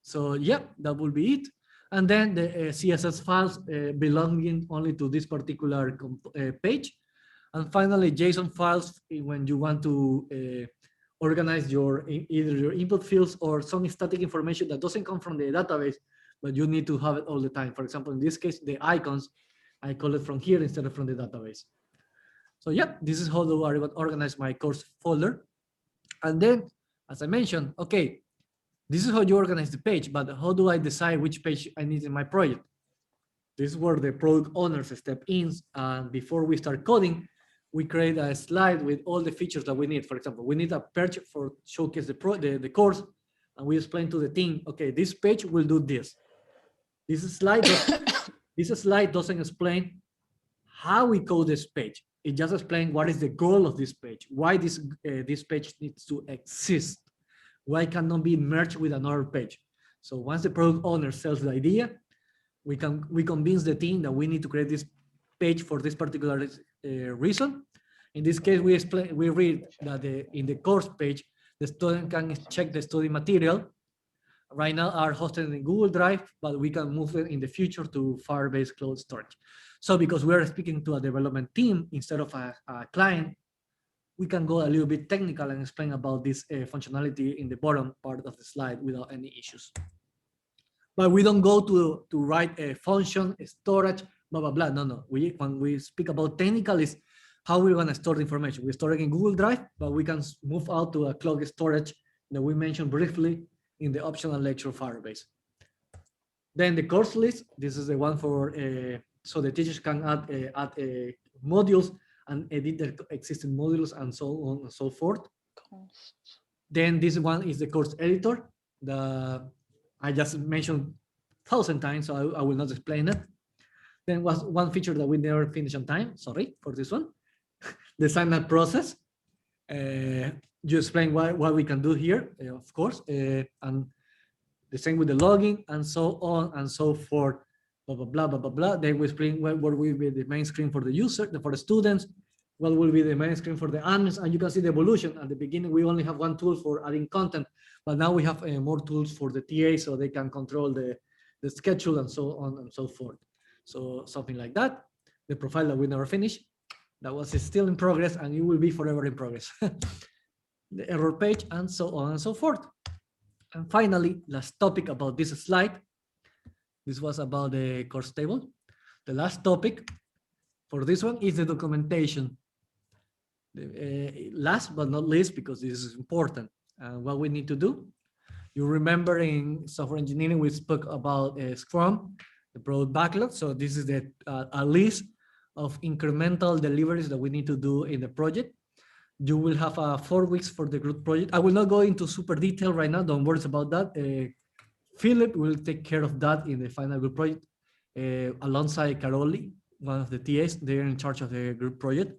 So yeah, that will be it. And then the CSS files belonging only to this particular page. And finally, JSON files when you want to organize either your input fields or some static information that doesn't come from the database, but you need to have it all the time. For example, in this case, the icons, I call it from here instead of from the database. So yeah, this is how do I organize my course folder. And then, as I mentioned, okay, this is how you organize the page, but how do I decide which page I need in my project? This is where the product owners step in. And before we start coding, we create a slide with all the features that we need. For example, we need a page for showcase the course, and we explain to the team, okay, this page will do this. This slide doesn't explain how we code this page. It just explains what is the goal of this page, why this page needs to exist, why it cannot be merged with another page. So once the product owner sells the idea, we convince the team that we need to create this page for this particular reason. In this case, we read that in the course page, the student can check the study material. Right now are hosted in Google Drive, but we can move it in the future to Firebase Cloud Storage. So because we're speaking to a development team instead of a client, we can go a little bit technical and explain about this functionality in the bottom part of the slide without any issues. But we don't go to write a function, a storage, blah, blah, blah. No. When we speak about technical is how we're gonna store the information. We store it in Google Drive, but we can move out to a cloud storage that we mentioned briefly in the optional lecture Firebase. Then the course list, this is the one for, so the teachers can add modules and edit the existing modules and so on and so forth. Then this one is the course editor that I just mentioned 1,000 times, so I will not explain it. Then was one feature that we never finished on time, sorry for this one. The sign up process. You explain what we can do here, of course, and the same with the login and so on and so forth, blah, blah, blah, blah, blah, blah. Then we explain what will be the main screen for the user, for the students, what will be the main screen for the admins, and you can see the evolution. At the beginning, we only have one tool for adding content, but now we have more tools for the TA so they can control the schedule and so on and so forth. So something like that. The profile that we never finished, that was still in progress and it will be forever in progress. The error page and so on and so forth. And finally, last topic about this slide. This was about the course table. The last topic for this one is the documentation. Last but not least, because this is important, what we need to do. You remember in software engineering, we spoke about Scrum, the product backlog. So this is a list of incremental deliveries that we need to do in the project. You will have 4 weeks for the group project. I will not go into super detail right now. Don't worry about that. Philip will take care of that in the final group project alongside Caroli, one of the TAs. They're in charge of the group project.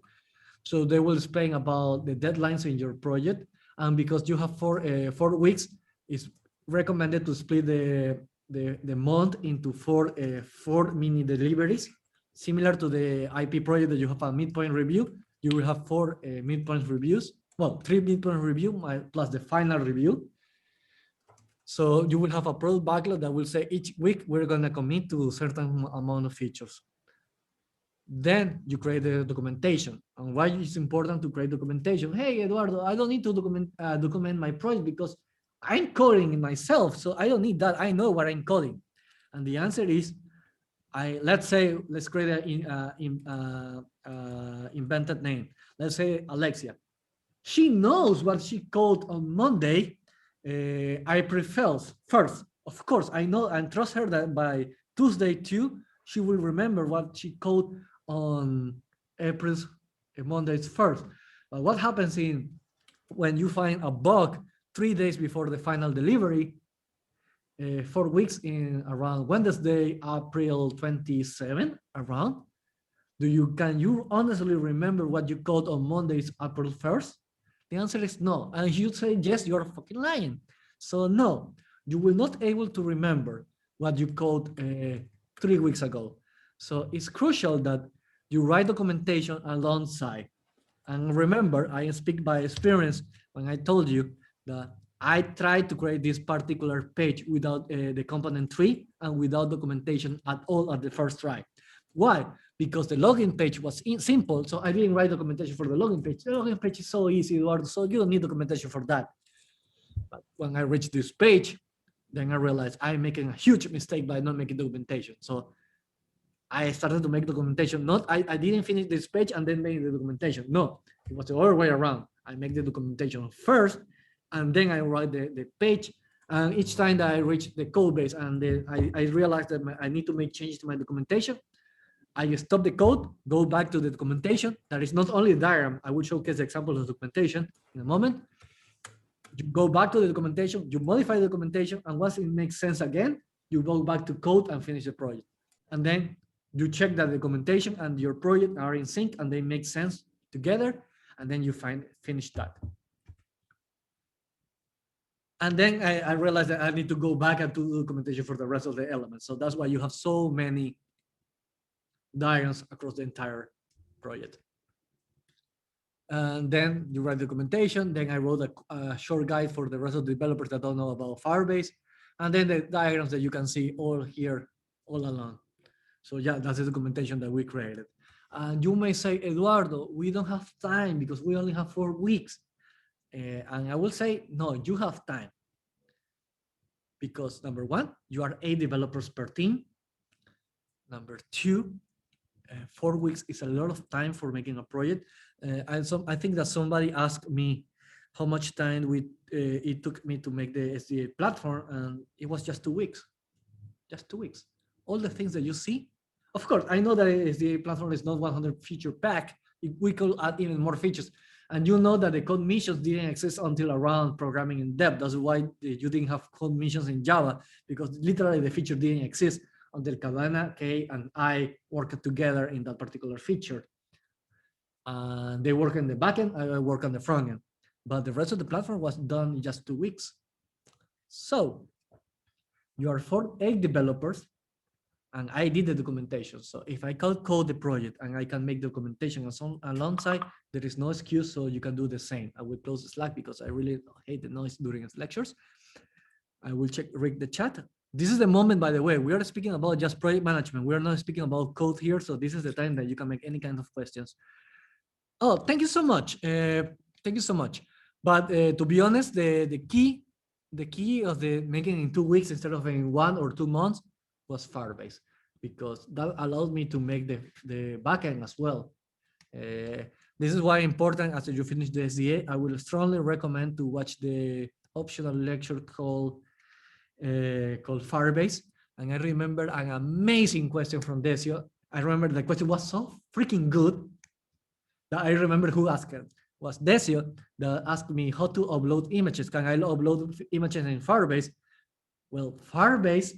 So they will explain about the deadlines in your project. And because you have 4 weeks, it's recommended to split the month into four mini deliveries, similar to the IP project that you have a midpoint review. You will have 4 midpoint reviews. Well, 3 midpoint review plus the final review. So you will have a product backlog that will say each week we're going to commit to a certain amount of features. Then you create the documentation. And why is it important to create documentation? Hey, Eduardo, I don't need to document my project because I'm coding it myself. So I don't need that. I know what I'm coding. And the answer is, let's create an invented name. Let's say Alexia. She knows what she coded on Monday. April 1st. Of course, I know and trust her that by Tuesday too, she will remember what she coded on Monday's 1st. But what happens when you find a bug 3 days before the final delivery? 4 weeks in around Wednesday, April 27, around. Can you honestly remember what you coded on Monday's April 1st? The answer is no. And you say, yes, you're fucking lying. So no, you will not able to remember what you code 3 weeks ago. So it's crucial that you write documentation alongside. And remember, I speak by experience when I told you that I tried to create this particular page without the component tree and without documentation at all at the first try. Why? Because the login page was simple, so I didn't write documentation for the login page. The login page is so easy, Eduardo, so you don't need documentation for that. But when I reached this page, then I realized I'm making a huge mistake by not making documentation. So I started to make documentation. I didn't finish this page and then make the documentation. No, it was the other way around. I make the documentation first, and then I write the page. And each time that I reach the code base and then I realized that I need to make changes to my documentation, I stop the code, go back to the documentation. That is not only a diagram. I will showcase the example of documentation in a moment. You go back to the documentation, you modify the documentation, and once it makes sense again, you go back to code and finish the project. And then you check that the documentation and your project are in sync and they make sense together, and then you finish that. And then I realized that I need to go back and do documentation for the rest of the elements. So that's why you have so many diagrams across the entire project. And then you write documentation. Then I wrote a short guide for the rest of the developers that don't know about Firebase. And then the diagrams that you can see all here, all along. So yeah, that's the documentation that we created. And you may say, Eduardo, we don't have time because we only have 4 weeks. And I will say, no, you have time. Because number one, you are 8 developers per team. Number two, 4 weeks is a lot of time for making a project. I think that somebody asked me how much time it took me to make the SDA platform, and it was just 2 weeks. Just 2 weeks. All the things that you see. Of course, I know that the SDA platform is not 100 feature pack. We could add even more features. And you know that the code missions didn't exist until around programming in depth. That's why you didn't have code missions in Java, because literally the feature didn't exist until Cabana, Kay, and I worked together in that particular feature. They work in the backend, I work on the front end. But the rest of the platform was done in just 2 weeks. So you are 8 developers, and I did the documentation. So if I can code the project and I can make documentation alongside, there is no excuse, so you can do the same. I will close the Slack because I really hate the noise during lectures. I will read the chat. This is the moment, by the way, we are speaking about just project management. We're not speaking about code here, so this is the time that you can make any kind of questions. Oh, thank you so much. Thank you so much. But to be honest, the key of the making in 2 weeks instead of in 1 or 2 months was Firebase, because that allowed me to make the backend as well. This is why important after you finish the SDA, I will strongly recommend to watch the optional lecture called Firebase. And I remember an amazing question from Decio. I remember the question was so freaking good that I remember who asked it. Was Decio that asked me how to upload images. Can I upload images in Firebase? Well, Firebase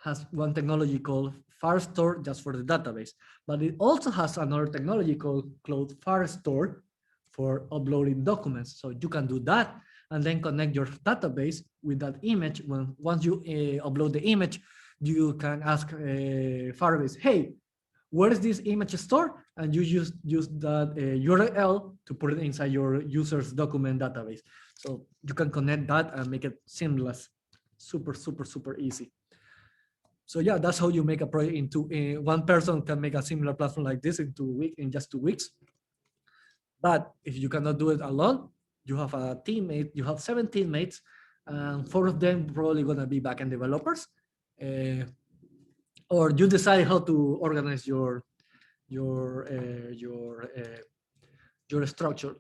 has one technology called Firestore just for the database, but it also has another technology called Firestore for uploading documents. So you can do that and then connect your database with that image. Once you upload the image, you can ask Firebase, hey, where is this image stored? And you use that URL to put it inside your user's document database. So you can connect that and make it seamless. Super, super, super easy. So yeah, that's how you make a project one person can make a similar platform like this in just 2 weeks. But if you cannot do it alone, you have a teammate, you have 7 teammates, and 4 of them probably gonna be backend developers. Or you decide how to organize your structure.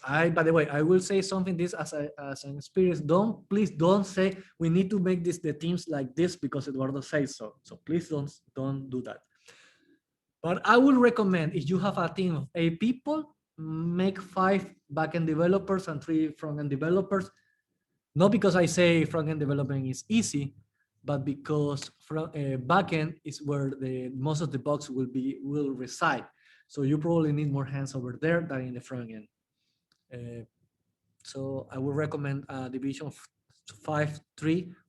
By the way, I will say something this as an experience. Please don't say we need to make the teams like this because Eduardo says so. So please don't do that. But I will recommend, if you have a team of 8 people, make 5 backend developers and 3 front-end developers. Not because I say front-end development is easy, but because backend is where most of the bugs will reside. So you probably need more hands over there than in the front end. So I would recommend a division of 5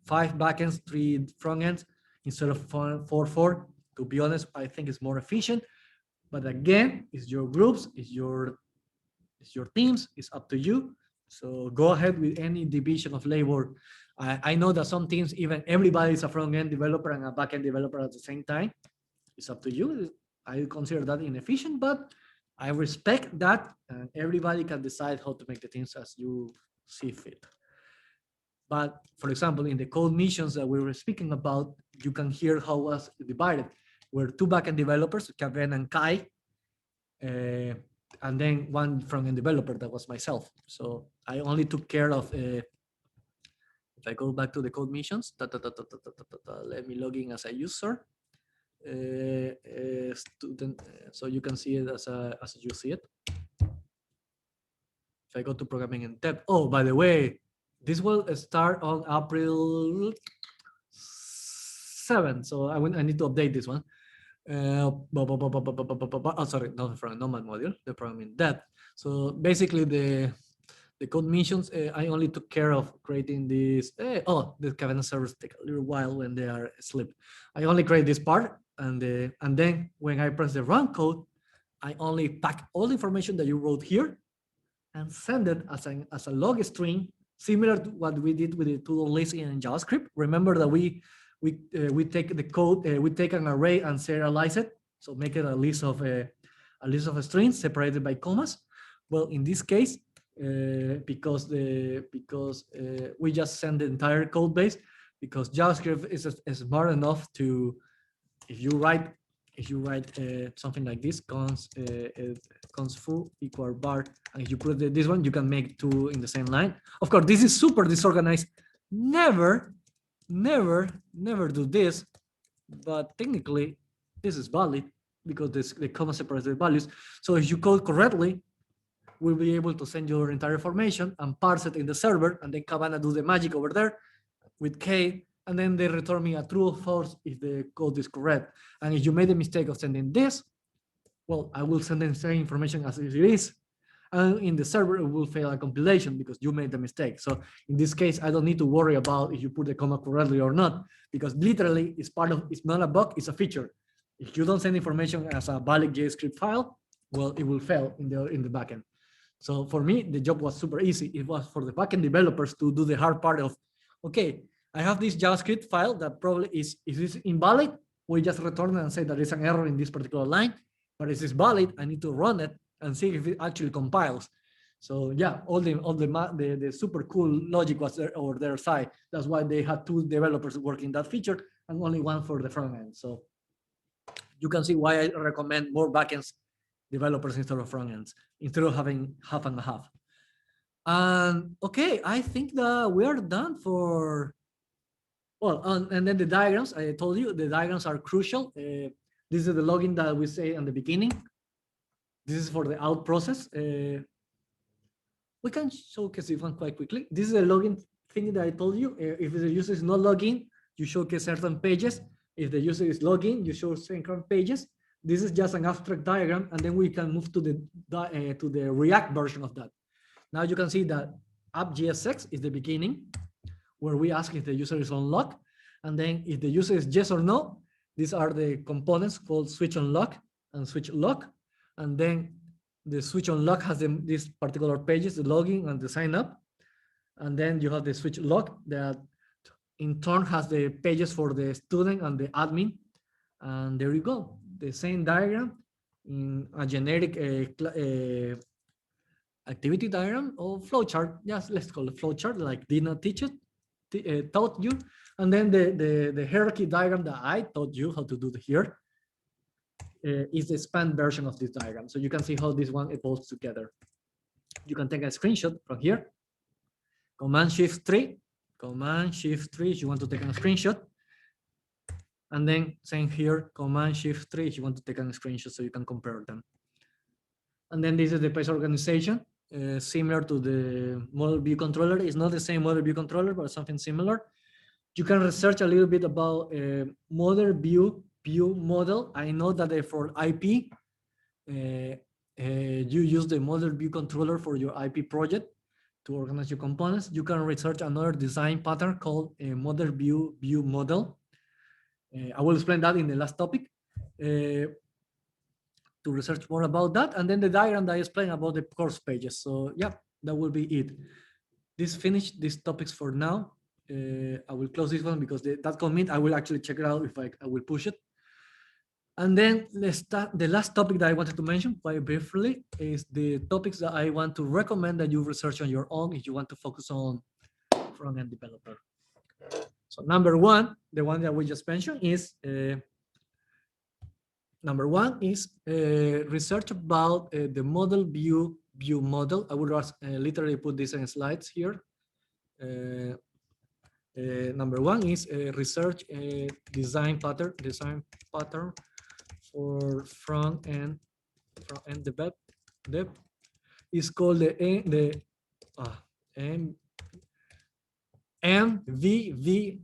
backends, 3 front ends instead of 4. To be honest, I think it's more efficient. But again, it's your groups, it's your teams, it's up to you. So go ahead with any division of labor. I know that some teams, even everybody is a front-end developer and a back-end developer at the same time. It's up to you. I consider that inefficient, but I respect that, and everybody can decide how to make the things as you see fit. But for example, in the code missions that we were speaking about, you can hear how it was divided. We're 2 backend developers, Kevin and Kai, and then 1 front-end developer, that was myself. So I only took care of, if I go back to the code missions, let me log in as a user, student, so you can see it as you see it. If I go to programming and tab, oh, by the way, this will start on April 7, so I need to update this one. Oh, sorry, not the front, not my module, the programming depth. So basically, the code missions, I only took care of creating this. The Kavana servers take a little while when they are asleep. I only create this part, and then when I press the run code, I only pack all the information that you wrote here and send it as a log string, similar to what we did with the to-do list in JavaScript. Remember that we take the code, we take an array and serialize it, so make it a list of strings separated by commas. Well, in this case, because we just send the entire code base, because JavaScript is smart enough to, if you write something like this, cons foo equal bar, and if you put this one, you can make 2 in the same line. Of course, this is super disorganized. Never do this, but technically this is valid because the comma separates the values. So if you code correctly, we'll be able to send your entire information and parse it in the server, and then Kavana do the magic over there with K, and then they return me a true or false if the code is correct. And if you made the mistake of sending this, well, I will send the same information as it is, and in the server it will fail a compilation because you made the mistake. So in this case, I don't need to worry about if you put the comma correctly or not, because literally it's not a bug, it's a feature. If you don't send information as a valid JavaScript file, well, it will fail in the backend. So for me, the job was super easy. It was for the backend developers to do the hard part of, okay, I have this JavaScript file that probably is invalid. We just return it and say that it's an error in this particular line, but if it's valid, I need to run it and see if it actually compiles. So yeah, all the super cool logic was there over their side. That's why they had 2 developers working that feature and only 1 for the front end. So you can see why I recommend more backends developers instead of front ends, instead of having half and a half. And okay, I think that we are done for, well, and then the diagrams, I told you, the diagrams are crucial. This is the login that we say in the beginning. This is for the out process. We can showcase this one quite quickly. This is a login thing that I told you. If the user is not logged in, you showcase certain pages. If the user is logged in, you show certain pages. This is just an abstract diagram, and then we can move to the React version of that. Now you can see that app.jsx is the beginning, where we ask if the user is unlocked, and then if the user is yes or no, these are the components called switch unlock and switch lock, and then the switch unlock has these particular pages, the login and the sign up, and then you have the switch lock that in turn has the pages for the student and the admin, and there you go. The same diagram in a generic activity diagram or flowchart. Yes, let's call it flowchart, like Dina taught you. And then the hierarchy diagram that I taught you how to do here is the span version of this diagram. So you can see how this one evolves together. You can take a screenshot from here. Command-Shift-3 if you want to take a screenshot. And then same here, Command-Shift-3 if you want to take a screenshot so you can compare them. And then this is the page organization, similar to the model view controller. It's not the same model view controller, but something similar. You can research a little bit about model view model. I know that for IP, you use the model view controller for your IP project to organize your components. You can research another design pattern called a model view model. I will explain that in the last topic. To research more about that, and then the diagram that I explained about the course pages. So yeah, that will be it. This finished these topics for now. I will close this one because that commit, I will actually check it out if I will push it. And then let's start. The last topic that I wanted to mention quite briefly is the topics that I want to recommend that you research on your own if you want to focus on front-end developer. So number one, the one that we just mentioned is research about the model view model. I would literally put this in slides here. Number one is research design pattern for front end dev. Is called the MVVM,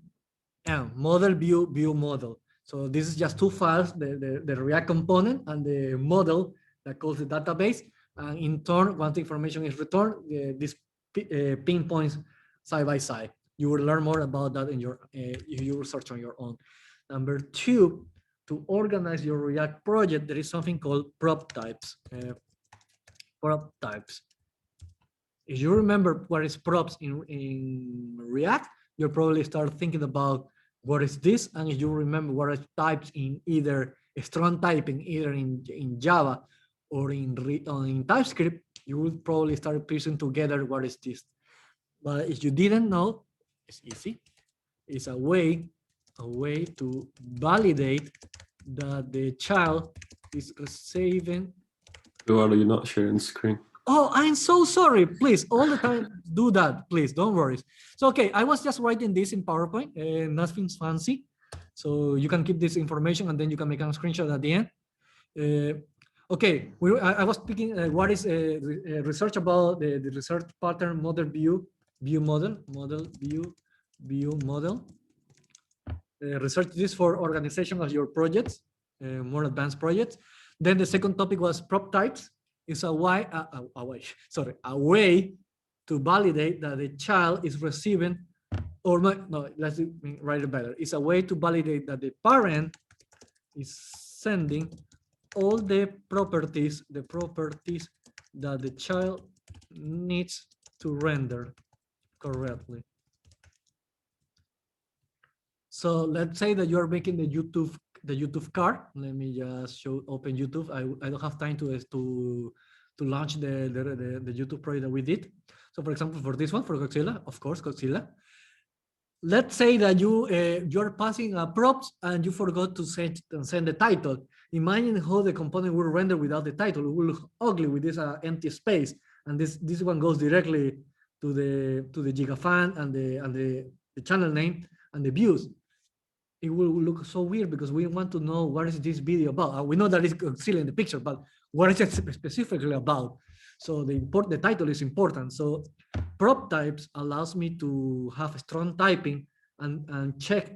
model view model. So this is just two files, the React component and the model that calls the database. And in turn, once the information is returned, these pinpoints side by side. You will learn more about that in your if you research on your own. Number two, to organize your React project, there is something called prop types. Prop types. If you remember what is props in React, you'll probably start thinking about what is this, and if you remember what are types in either strong typing, either in Java or in TypeScript, you will probably start piecing together what is this. But if you didn't know, it's easy. It's a way to validate that the child is receiving. Why are you not sharing screen? Oh, I'm so sorry. Please, all the time, do that. Please, don't worry. So, okay, I was just writing this in PowerPoint, nothing fancy. So you can keep this information and then you can make a screenshot at the end. Okay, I was speaking, what is research about the research pattern model view model. Research this for organization of your projects, more advanced projects. Then the second topic was prop types. It's a way to validate that the child is receiving, or no, let's write it better. It's a way to validate that the parent is sending all the properties that the child needs to render correctly. So let's say that you're making the YouTube card. Let me just open YouTube. I don't have time to launch the YouTube project that we did. So for example, for this one, for Godzilla, of course, Godzilla. Let's say that you're passing props and you forgot to send the title. Imagine how the component will render without the title. It will look ugly with this empty space. And this one goes directly to the gigafan and the channel name and the views. It will look so weird because we want to know what is this video about. We know that it's Godzilla in the picture, but what is it specifically about? So the title is important. So prop types allows me to have strong typing and check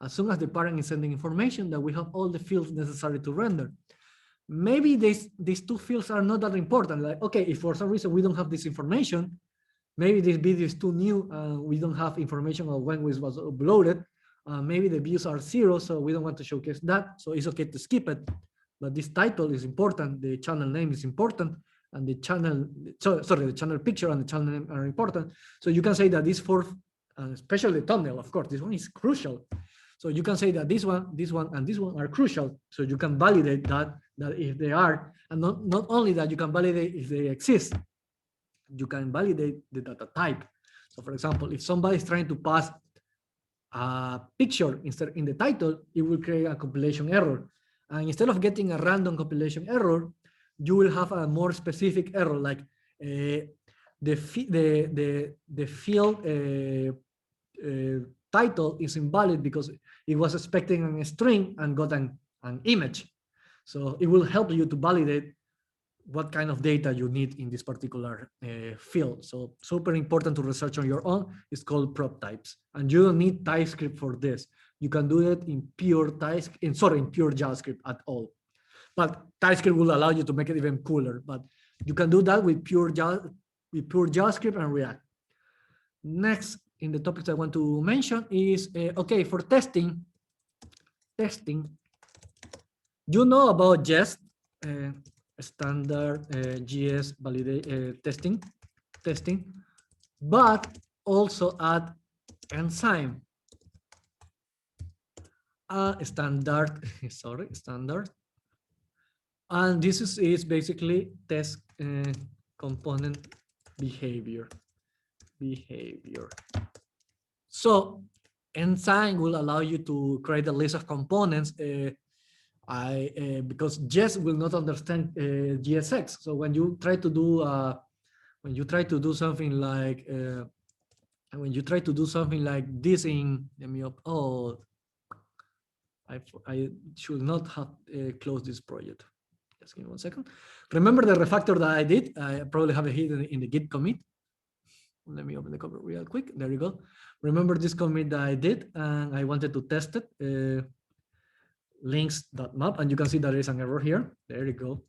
as soon as the parent is sending information that we have all the fields necessary to render. Maybe these two fields are not that important. Like, okay, if for some reason we don't have this information, maybe this video is too new, we don't have information of when it was uploaded. Maybe the views are 0, so we don't want to showcase that. So it's okay to skip it. But this title is important. The channel name is important, and the channel picture and the channel name are important. So you can say that these four, especially the thumbnail, of course, this one is crucial. So you can say that this one, and this one are crucial. So you can validate that if they are, and not only that, you can validate if they exist. You can validate the data type. So for example, if somebody is trying to pass a picture instead in the title, it will create a compilation error. And instead of getting a random compilation error, you will have a more specific error, like the field title is invalid because it was expecting a string and got an image. So it will help you to validate what kind of data you need in this particular field. So super important to research on your own. It's called prop types, and you don't need TypeScript for this. You can do it in pure JavaScript at all. But TypeScript will allow you to make it even cooler. But you can do that with pure JavaScript and React. Next, in the topics I want to mention is, okay, for testing, you know about JEST, standard GS validate testing, but also add enzyme, standard, sorry, standard. And this is basically test component behavior. So enzyme will allow you to create a list of components. Because JES will not understand GSX. So when you try to do something like this in, let me up. Oh, I should not have closed this project. Just give me 1 second. Remember the refactor that I did? I probably have it hidden in the Git commit. Let me open the cover real quick. There you go. Remember this commit that I did, and I wanted to test it. Links.map, and you can see that there is an error here. There you go.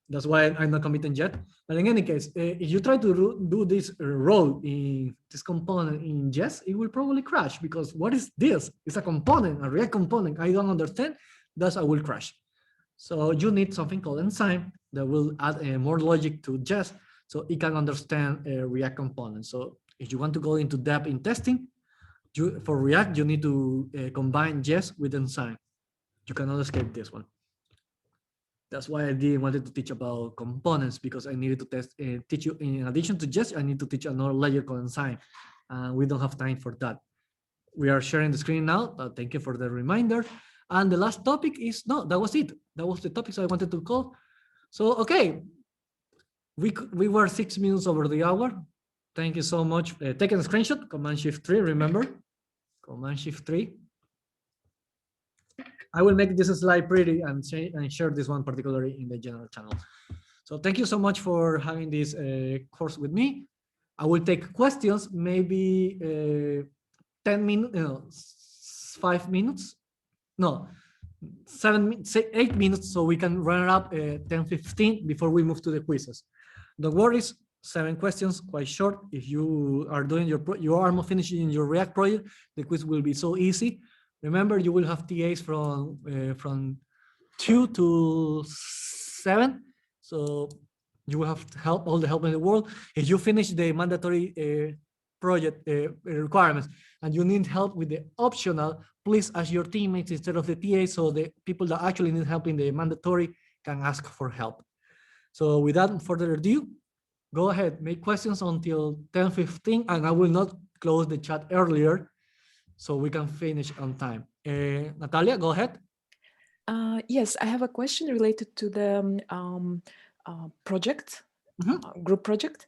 That's why I'm not committing yet. But in any case, if you try to do this role in this component in JES, it will probably crash, because what is this? It's a component, a React component. I don't understand. Thus, I will crash. So you need something called enzyme that will add more logic to JES, so it can understand React components. So if you want to go into depth in testing, for React, you need to combine JES with enzyme. You cannot escape this one. That's why I didn't wanted to teach about components, because I needed to teach you, in addition to JES, I need to teach another layer called enzyme. We don't have time for that. We are sharing the screen now. Thank you for the reminder. And the last topic is, no, that was it. That was the topics I wanted to call. So, okay. We were 6 minutes over the hour. Thank you so much. Taking a screenshot, Command-Shift-3, remember? Command-Shift-3. I will make this slide pretty and share this one particularly in the general channel. So thank you so much for having this course with me. I will take questions, maybe 10 minutes, 5 minutes. No, 8 minutes, so we can run it up 10:15 before we move to the quizzes. Don't worry, 7 questions, quite short. If you are doing you are almost finishing your React project, the quiz will be so easy. Remember, you will have TAs from 2 to 7, so you will have help, all the help in the world. If you finish the mandatory project requirements and you need help with the optional, please ask your teammates instead of the TA, so the people that actually need help in the mandatory can ask for help. So without further ado, go ahead, make questions until 10:15, and I will not close the chat earlier, so we can finish on time. Natalia, go ahead. Yes, I have a question related to the project, group project.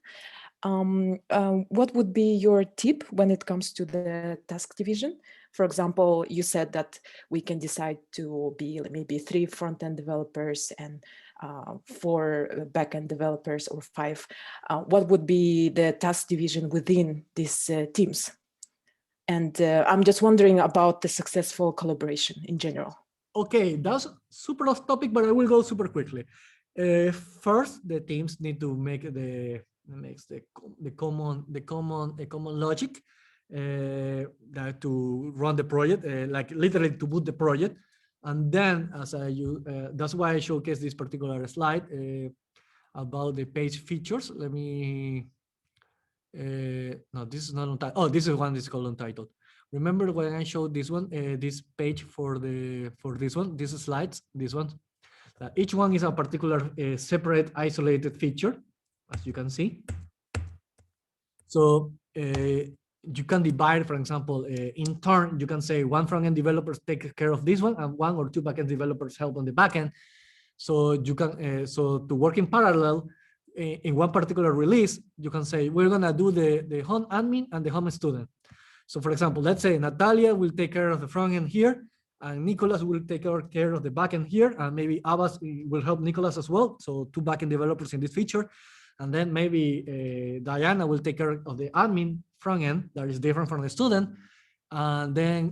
What would be your tip when it comes to the task division? For example, you said that we can decide to be maybe 3 front-end developers and 4 back-end developers, or 5. What would be the task division within these teams? And I'm just wondering about the successful collaboration in general. Okay, that's super off topic, but I will go super quickly. First, the teams need to make the common logic that to run the project, like literally to boot the project. And then, that's why I showcase this particular slide about the page features. Let me. No, this is not untitled. Oh, this is one that's called untitled. Remember when I showed this one, this page for this one, these slides, this one. Each one is a particular separate isolated feature, as you can see. So you can divide, for example, in turn, you can say 1 front-end developer takes care of this one, and 1 or 2 back-end developers help on the back-end. So you can, so to work in parallel, in one particular release, you can say, we're gonna do the home admin and the home student. So for example, let's say Natalia will take care of the front end here, and Nicolas will take care of the back end here, and maybe Abbas will help Nicolas as well. So 2 backend developers in this feature. And then maybe Diana will take care of the admin front end that is different from the student. And then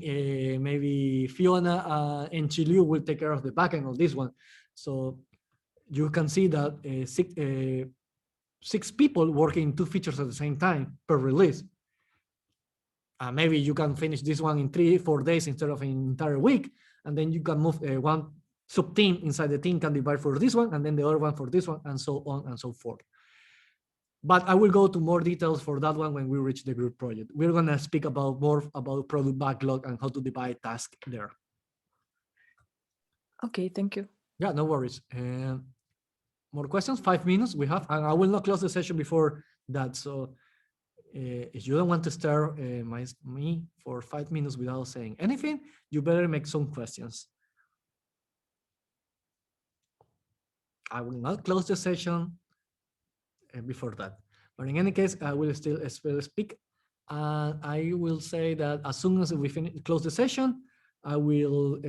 maybe Fiona and Chiliu will take care of the backend of this one. So you can see that 6 people working 2 features at the same time per release. Maybe you can finish this one in 3-4 days instead of an entire week, and then you can move one sub team inside the team can divide for this one, and then the other one for this one, and so on and so forth. But I will go to more details for that one when we reach the group project. We're gonna speak about more about product backlog and how to divide tasks there. Okay, thank you. Yeah, no worries. And more questions? 5 minutes we have, and I will not close the session before that. So if you don't want to stare me for 5 minutes without saying anything, you better make some questions. I will not close the session before that. But in any case, I will still speak. I will say that as soon as we close the session, I will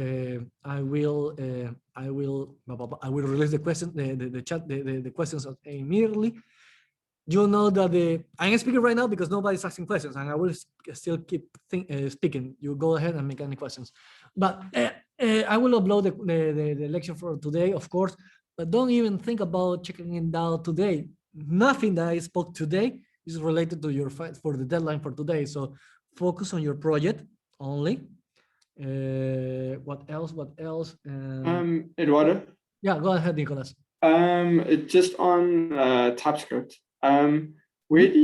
release the question, the chat, the questions immediately. You know that I'm speaking right now because nobody's asking questions, and I will still keep speaking. You go ahead and make any questions. But I will upload the lecture for today, of course. But don't even think about checking it out today. Nothing that I spoke today is related to your fight for the deadline for today. So focus on your project only. What else? What else? Eduardo. Yeah, go ahead, Nicolas. Just on TypeScript. Where do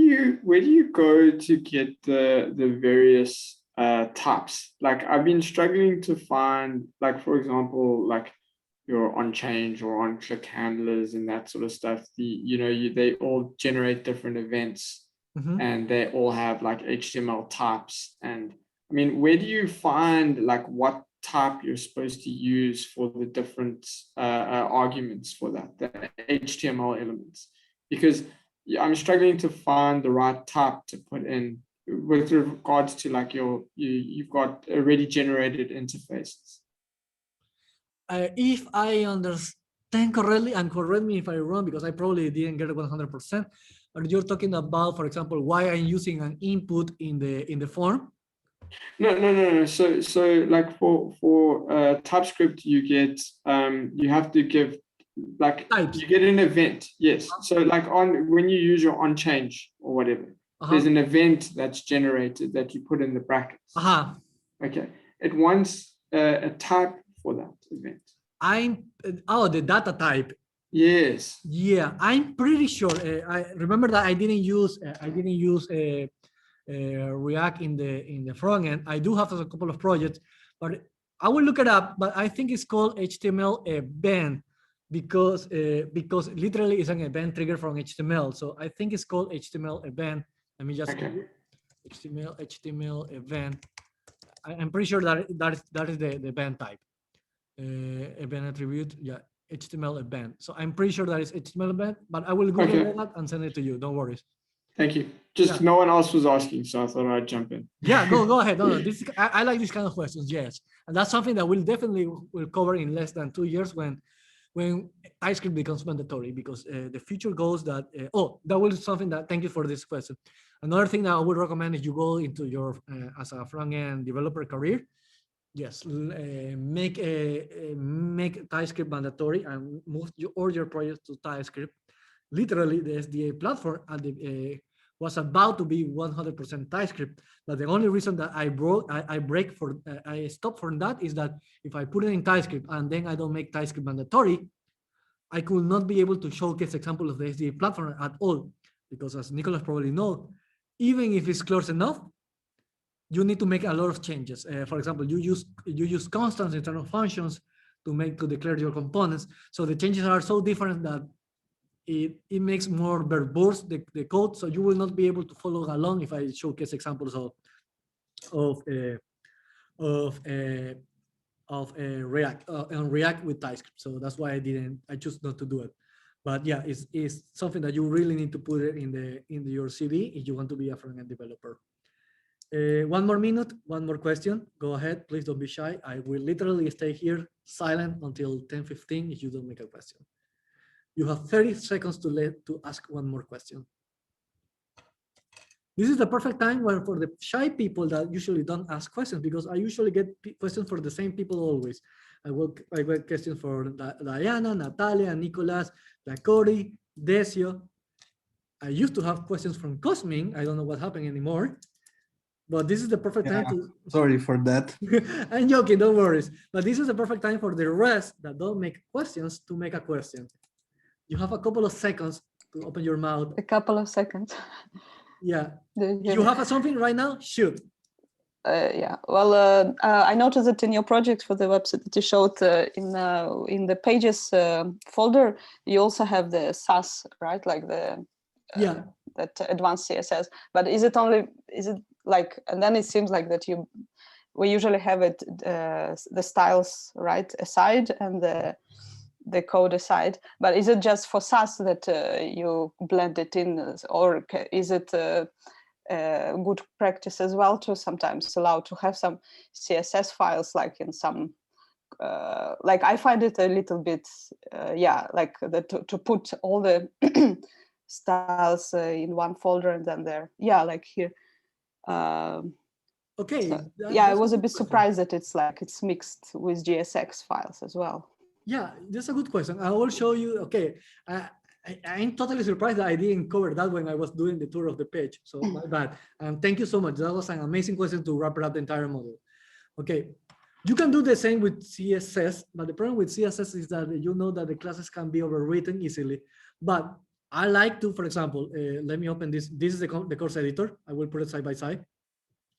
you go to get the various types? Like I've been struggling to find, like for example, like your on change or on click handlers and that sort of stuff. They all generate different events, and they all have like HTML types. And I mean, where do you find like what type you're supposed to use for the different arguments for that, the HTML elements? Because I'm struggling to find the right type to put in with regards to like you've got already generated interfaces. If I understand correctly, and correct me if I'm wrong, because I probably didn't get it 100%, but you're talking about, for example, why I'm using an input in the form? No. So like for TypeScript, you get you have to give like types. You get an event. Yes. So like when you use your on change or whatever, there's an event that's generated that you put in the brackets. Okay. It wants a type for that event. The data type. Yes. Yeah, I'm pretty sure. I remember that I didn't use React in the front end. I do have a couple of projects, but I will look it up. But I think it's called HTML event because literally it's an event trigger from HTML. So I think it's called HTML event. Let me just HTML event. I'm pretty sure that is the event type. Event attribute, yeah, HTML event. So I'm pretty sure that is HTML event, but I will Google that and send it to you. Don't worry. Thank you. Just no one else was asking, so I thought I'd jump in. Yeah, go ahead. No, I like these kind of questions. Yes, and that's something that we'll definitely cover in less than 2 years when TypeScript becomes mandatory, because the future goes that that was something that. Thank you for this question. Another thing that I would recommend is you go into your as a front-end developer career. Yes, make TypeScript mandatory and move all your projects to TypeScript. Literally, the SDA platform was about to be 100% TypeScript, but the only reason that I stopped from that is that if I put it in TypeScript and then I don't make TypeScript mandatory, I could not be able to showcase examples of the SDA platform at all, because as Nicolas probably knows, even if it's close enough, you need to make a lot of changes. For example, you use constants instead of functions to declare your components. So the changes are so different that it makes more verbose the code. So you will not be able to follow along if I showcase examples of React with TypeScript. So that's why I choose not to do it. But yeah, it's something that you really need to put it in your CV if you want to be a front-end developer. 1 more minute, 1 more question. Go ahead, please don't be shy. I will literally stay here silent until 10:15 if you don't make a question. You have 30 seconds to ask 1 more question. This is the perfect time for the shy people that usually don't ask questions, because I usually get questions for the same people always. I get questions for Diana, Natalia, Nicolas, Cody, Decio. I used to have questions from Cosmin. I don't know what happened anymore, but this is the perfect time to. Sorry for that. I'm joking, don't worry. But this is the perfect time for the rest that don't make questions to make a question. You have a couple of seconds to open your mouth. A couple of seconds. Yeah. Do You have something right now? Shoot. Yeah, well, I noticed that in your project for the website that you showed in the pages folder, you also have the SAS, right? Like the Yeah. that advanced CSS. But is it like, and then it seems like that we usually have it the styles right aside and the code aside. But is it just for SAS that you blend it in, or is it good practice as well to sometimes allow to have some CSS files like in some like I find it a little bit like to put all the styles in one folder and then there like here Okay. so, I was a bit surprised that it's mixed with GSX files as well. Yeah, that's a good question. I will show you. Okay, I'm totally surprised that I didn't cover that when I was doing the tour of the page. So my bad. Thank you so much. That was an amazing question to wrap up the entire model. Okay, you can do the same with CSS, but the problem with CSS is that you know that the classes can be overwritten easily. But I like to, for example, let me open this. This is the course editor. I will put it side by side.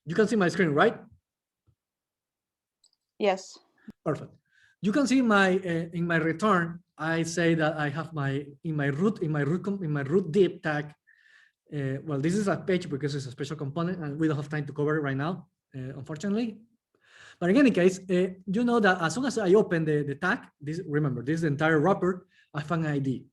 You can see my screen, right? Yes. Perfect. You can see my in my return, I say that I have in my root div tag. Well, this is a page because it's a special component, and we don't have time to cover it right now, unfortunately. But in any case, you know that as soon as I open the tag, remember this is the entire wrapper. I have an ID,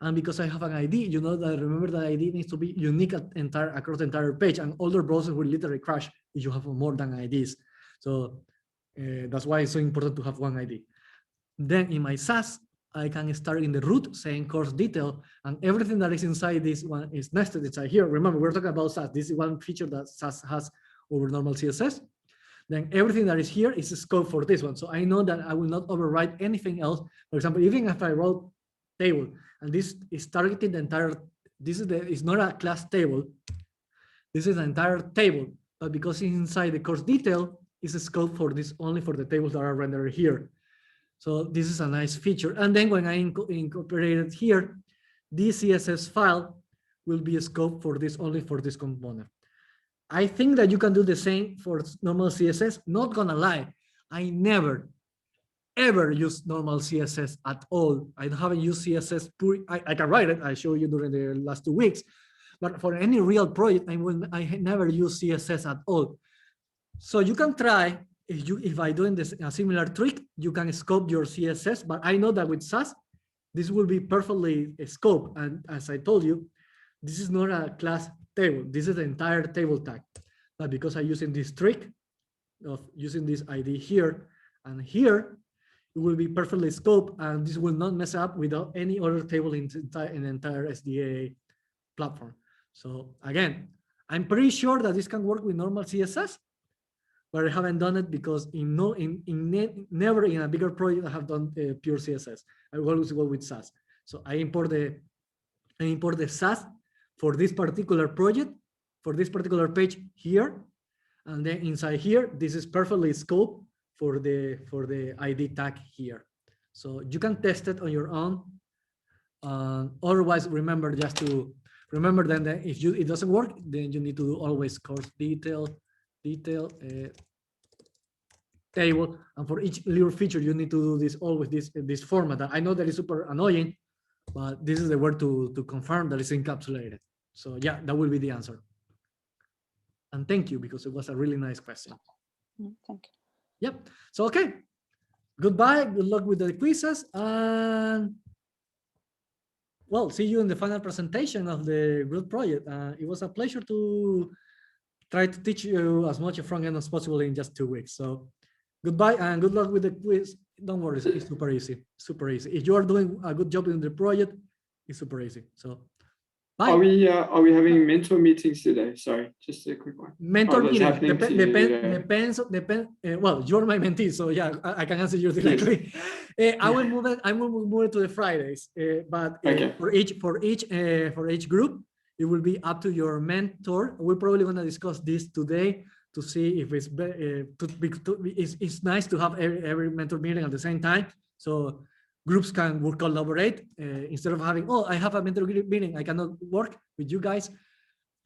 and because I have an ID, you know that remember that ID needs to be unique across the entire page, and older browsers will literally crash if you have more than IDs. So that's why it's so important to have one ID. Then in my SAS, I can start in the root saying course detail, and everything that is inside this one is nested inside here. Remember, we're talking about SAS. This is one feature that SAS has over normal CSS. Then everything that is here is a scope for this one. So I know that I will not overwrite anything else. For example, even if I wrote table, and this is targeting the entire, it's not a class table. This is the entire table, but because it's inside the course detail, is a scope for this only for the tables that are rendered here. So this is a nice feature. And then when I incorporate it here, this CSS file will be a scope for this only for this component. I think that you can do the same for normal CSS. Not gonna lie, I never, ever use normal CSS at all. I haven't used CSS. I can write it. I showed you during the last 2 weeks. But for any real project, I never use CSS at all. So you can try, if I doing this a similar trick, you can scope your CSS, but I know that with SAS, this will be perfectly scoped. And as I told you, this is not a class table. This is the entire table tag. But because I'm using this trick of using this ID here and here, it will be perfectly scoped, and this will not mess up without any other table in the entire SDA platform. So again, I'm pretty sure that this can work with normal CSS, but I haven't done it because never in a bigger project I have done pure CSS. I always go with SAS. So I import the SAS for this particular project, for this particular page here, and then inside here, this is perfectly scoped for the ID tag here. So you can test it on your own. Otherwise, remember just to remember then that if it doesn't work, then you need to always course detail table, and for each little feature you need to do this always this format. I know that is super annoying, but this is the word to confirm that it's encapsulated. So yeah, that will be the answer. And thank you, because it was a really nice question. Thank you. Yep. So okay, goodbye, good luck with the quizzes, and well, see you in the final presentation of the group project. It was a pleasure to try to teach you as much front end as possible in just 2 weeks. So goodbye and good luck with the quiz. Don't worry, it's super easy, super easy. If you are doing a good job in the project, it's super easy. So Bye. Are we having mentor meetings today? Sorry, just a quick one. Mentor that's meeting happening depends. Well, you're my mentee, so yeah, I can answer you directly. I will move it to the Fridays, but Okay. for each group, it will be up to your mentor. We're probably going to discuss this today to see if it's nice to have every mentor meeting at the same time, so groups can collaborate instead of having, oh, I have a mentor meeting, I cannot work with you guys.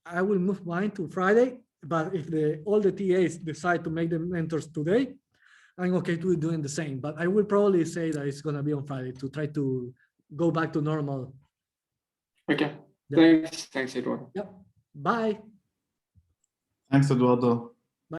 I will move mine to Friday, but if all the TAs decide to make them mentors today, I'm okay to doing the same. But I will probably say that it's gonna be on Friday to try to go back to normal. Okay. Yep. Thanks, Eduardo. Yep. Bye. Thanks, Eduardo.